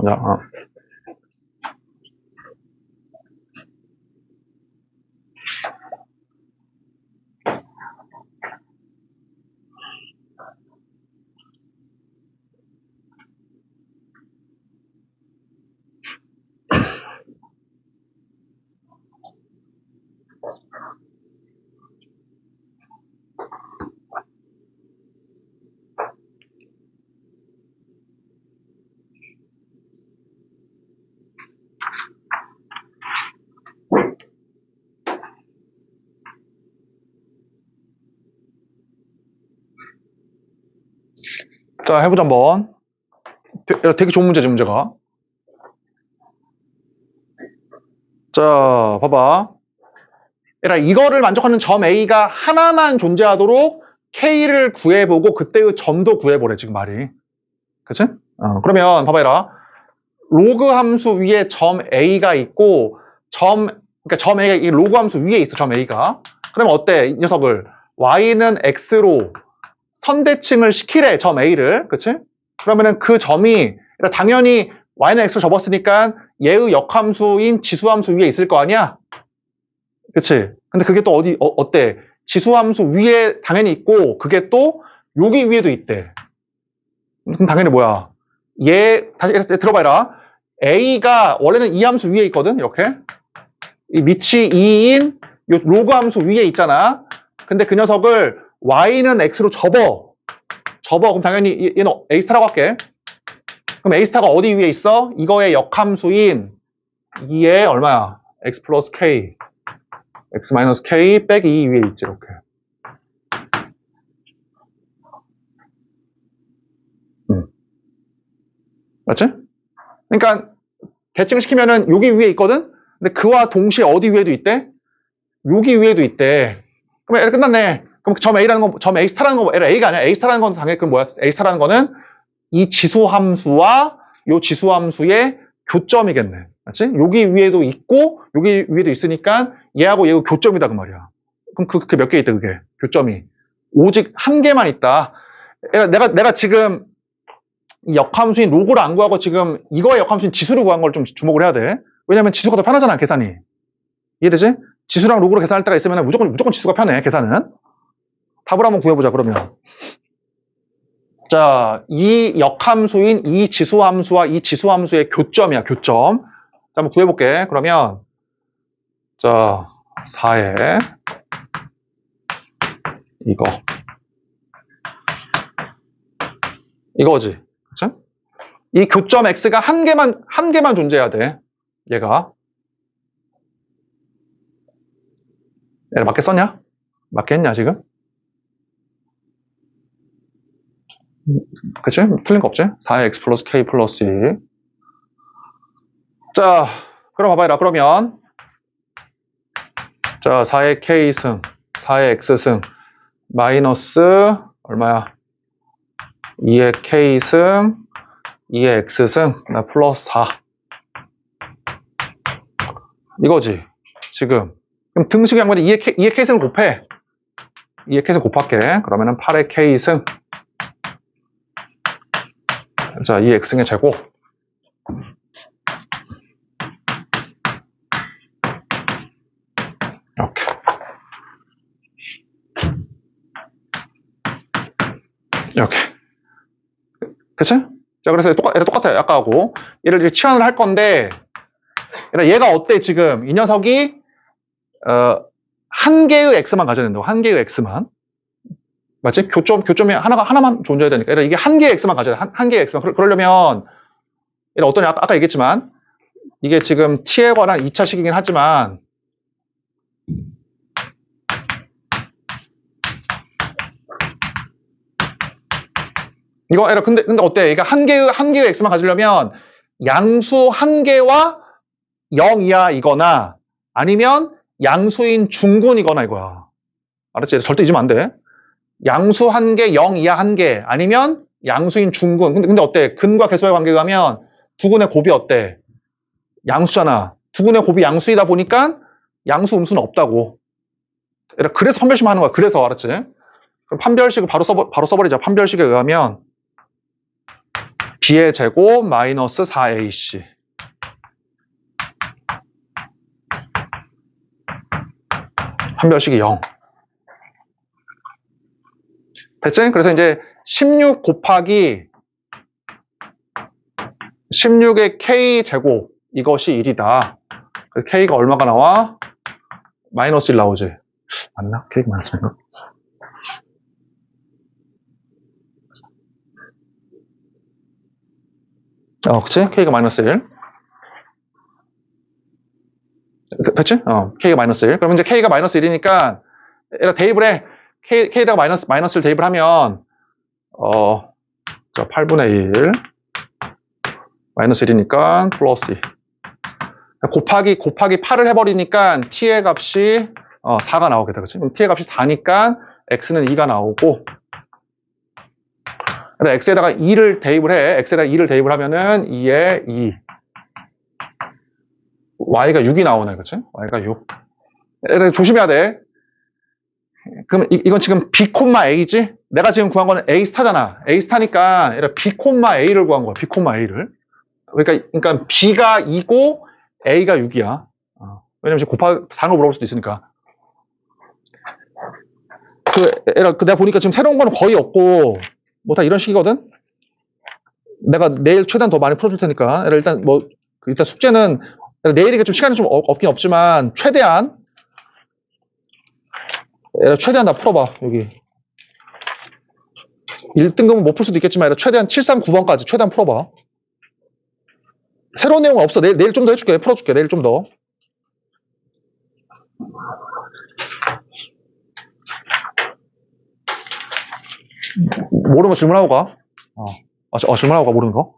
자, 해보자 한번. 되게 좋은 문제지, 문제가. 자, 봐봐. 얘들아, 이거를 만족하는 점 A가 하나만 존재하도록 K를 구해보고 그때의 점도 구해보래, 지금 말이. 그치? 그러면 봐봐, 얘들아. 로그 함수 위에 점 A가 있고, 그러니까 점 A가 이 로그 함수 위에 있어, 점 A가. 그러면 어때, 이 녀석을? Y는 X로 선대칭을 시키래, 점 A를. 그치? 그러면은 그 점이, 당연히 Y는 X로 접었으니까 얘의 역함수인 지수함수 위에 있을 거 아니야? 그치? 근데 그게 또 어때? 지수함수 위에 당연히 있고, 그게 또 여기 위에도 있대. 그럼 당연히 뭐야? 다시 들어봐라. A가 원래는 이 함수 위에 있거든, 이렇게. 이 밑이 2인 요 로그 함수 위에 있잖아. 근데 그 녀석을 Y는 X로 접어. 그럼 당연히 얘는 A스타라고 할게. 그럼 A스타가 어디 위에 있어? 이거의 역함수인 2의 얼마야? X 플러스 K. X 마이너스 K 빼기 2 위에 있지, 이렇게. 맞지? 그러니까 대칭을 시키면은 여기 위에 있거든? 근데 그와 동시에 어디 위에도 있대? 여기 위에도 있대. 그럼 L 끝났네. 그럼 점 A 스타라는 거, A가 아니야. A 스타라는 건 당연히 그럼 뭐야? A 스타라는 거는 이 지수함수와 요 지수함수의 교점이겠네. 맞지? 여기 위에도 있고, 여기 위에도 있으니까 얘하고 얘하고 교점이다, 그 말이야. 그럼 그게 몇 개 있대, 그게? 교점이. 오직 한 개만 있다. 내가 지금 이 역함수인 로그를 안 구하고 지금 이거의 역함수인 지수를 구한 걸 좀 주목을 해야 돼. 왜냐면 지수가 더 편하잖아, 계산이. 이해되지? 지수랑 로그로 계산할 때가 있으면 무조건 지수가 편해, 계산은. 답을 한번 구해보자, 그러면. 자, 이 역함수인 이 지수함수와 이 지수함수의 교점이야, 교점. 자, 한번 구해볼게. 그러면, 자, 4에, 이거지. 그치? 이 교점 X가 한 개만 존재해야 돼. 얘가. 얘를 맞게 썼냐? 맞게 했냐, 지금? 그치? 틀린 거 없지? 4의 X 플러스 K 플러스 2. 자, 그럼 봐봐라. 그러면, 자, 4의 K승, 4의 X승, 마이너스, 얼마야? 2의 K승, 2의 X승, 나 플러스 4. 이거지, 지금. 그럼 등식이 한 건데 2의 K승을 곱해. 2의 K승 곱할게. 그러면은 8의 K승. 자, 2의 X승의 제곱. 이렇게. 그치? 자, 그래서 얘를 똑같아요. 아까하고. 얘를 치환을 할 건데, 얘가 어때, 지금? 이 녀석이, 한 개의 X만 가져야 된다고. 한 개의 X만. 맞지? 교점이 하나만 존재해야 되니까. 그러니까 이게 한 개의 x만 가져야 돼. 한 개의 x만. 그러려면, 어떠냐? 아까 얘기했지만, 이게 지금 t에 관한 2차 식이긴 하지만, 이거, 근데 어때? 그러니까 한 개의 x만 가지려면, 양수 한 개와 0 이하이거나, 아니면 양수인 중근이거나 이거야. 알았지? 절대 잊으면 안 돼. 양수 한 개, 0 이하 한 개, 아니면 양수인 중근. 근데 어때? 근과 계수의 관계가 하면 두 근의 곱이 어때? 양수잖아. 두 근의 곱이 양수이다 보니까 양수 음수는 없다고. 그래서 판별식만 하는 거야. 그래서 알았지? 그럼 판별식을 바로 써버리자. 판별식에 의하면 b의 제곱 마이너스 4ac. 판별식이 0. 됐지? 그래서 이제 16 곱하기 16의 k제곱 이것이 1이다. k가 얼마가 나와? 마이너스 1 나오지. 맞나? k가 마이너스 1인가? 그치? k가 마이너스 1. 됐지? k가 마이너스 1. 그럼 이제 k가 마이너스 1이니까 대입을 해. k에다가 마이너스를 대입을 하면 자, 8분의 1 마이너스 1이니까 플러스 2 곱하기 8을 해버리니까 t의 값이 4가 나오게 돼. 그치? 그럼 t의 값이 4니까 x는 2가 나오고 x에다가 2를 대입을 해. x에다가 2를 대입을 하면은 2에 2 y가 6이 나오네. 그치? y가 6. 조심해야 돼. 그럼 이건 지금 b, a지? 내가 지금 구한 거는 a 스타잖아. a 스타니까 b, a를 구한 거야. b, a를. 그러니까 b가 2고 a가 6이야. 왜냐면 지금 다른 거 물어볼 수도 있으니까. 내가 보니까 지금 새로운 거는 거의 없고 뭐 다 이런 식이거든. 내가 내일 최대한 더 많이 풀어줄 테니까. 일단 숙제는 내일이 좀 시간이 좀 없긴 없지만 최대한 다 풀어봐. 여기 1등급은 못 풀 수도 있겠지만 최대한 739번까지 최대한 풀어봐. 새로운 내용은 없어. 내일 좀 더 해줄게. 풀어줄게. 내일 좀 더. 모르는 거 질문하고 가. 질문하고 가. 모르는 거.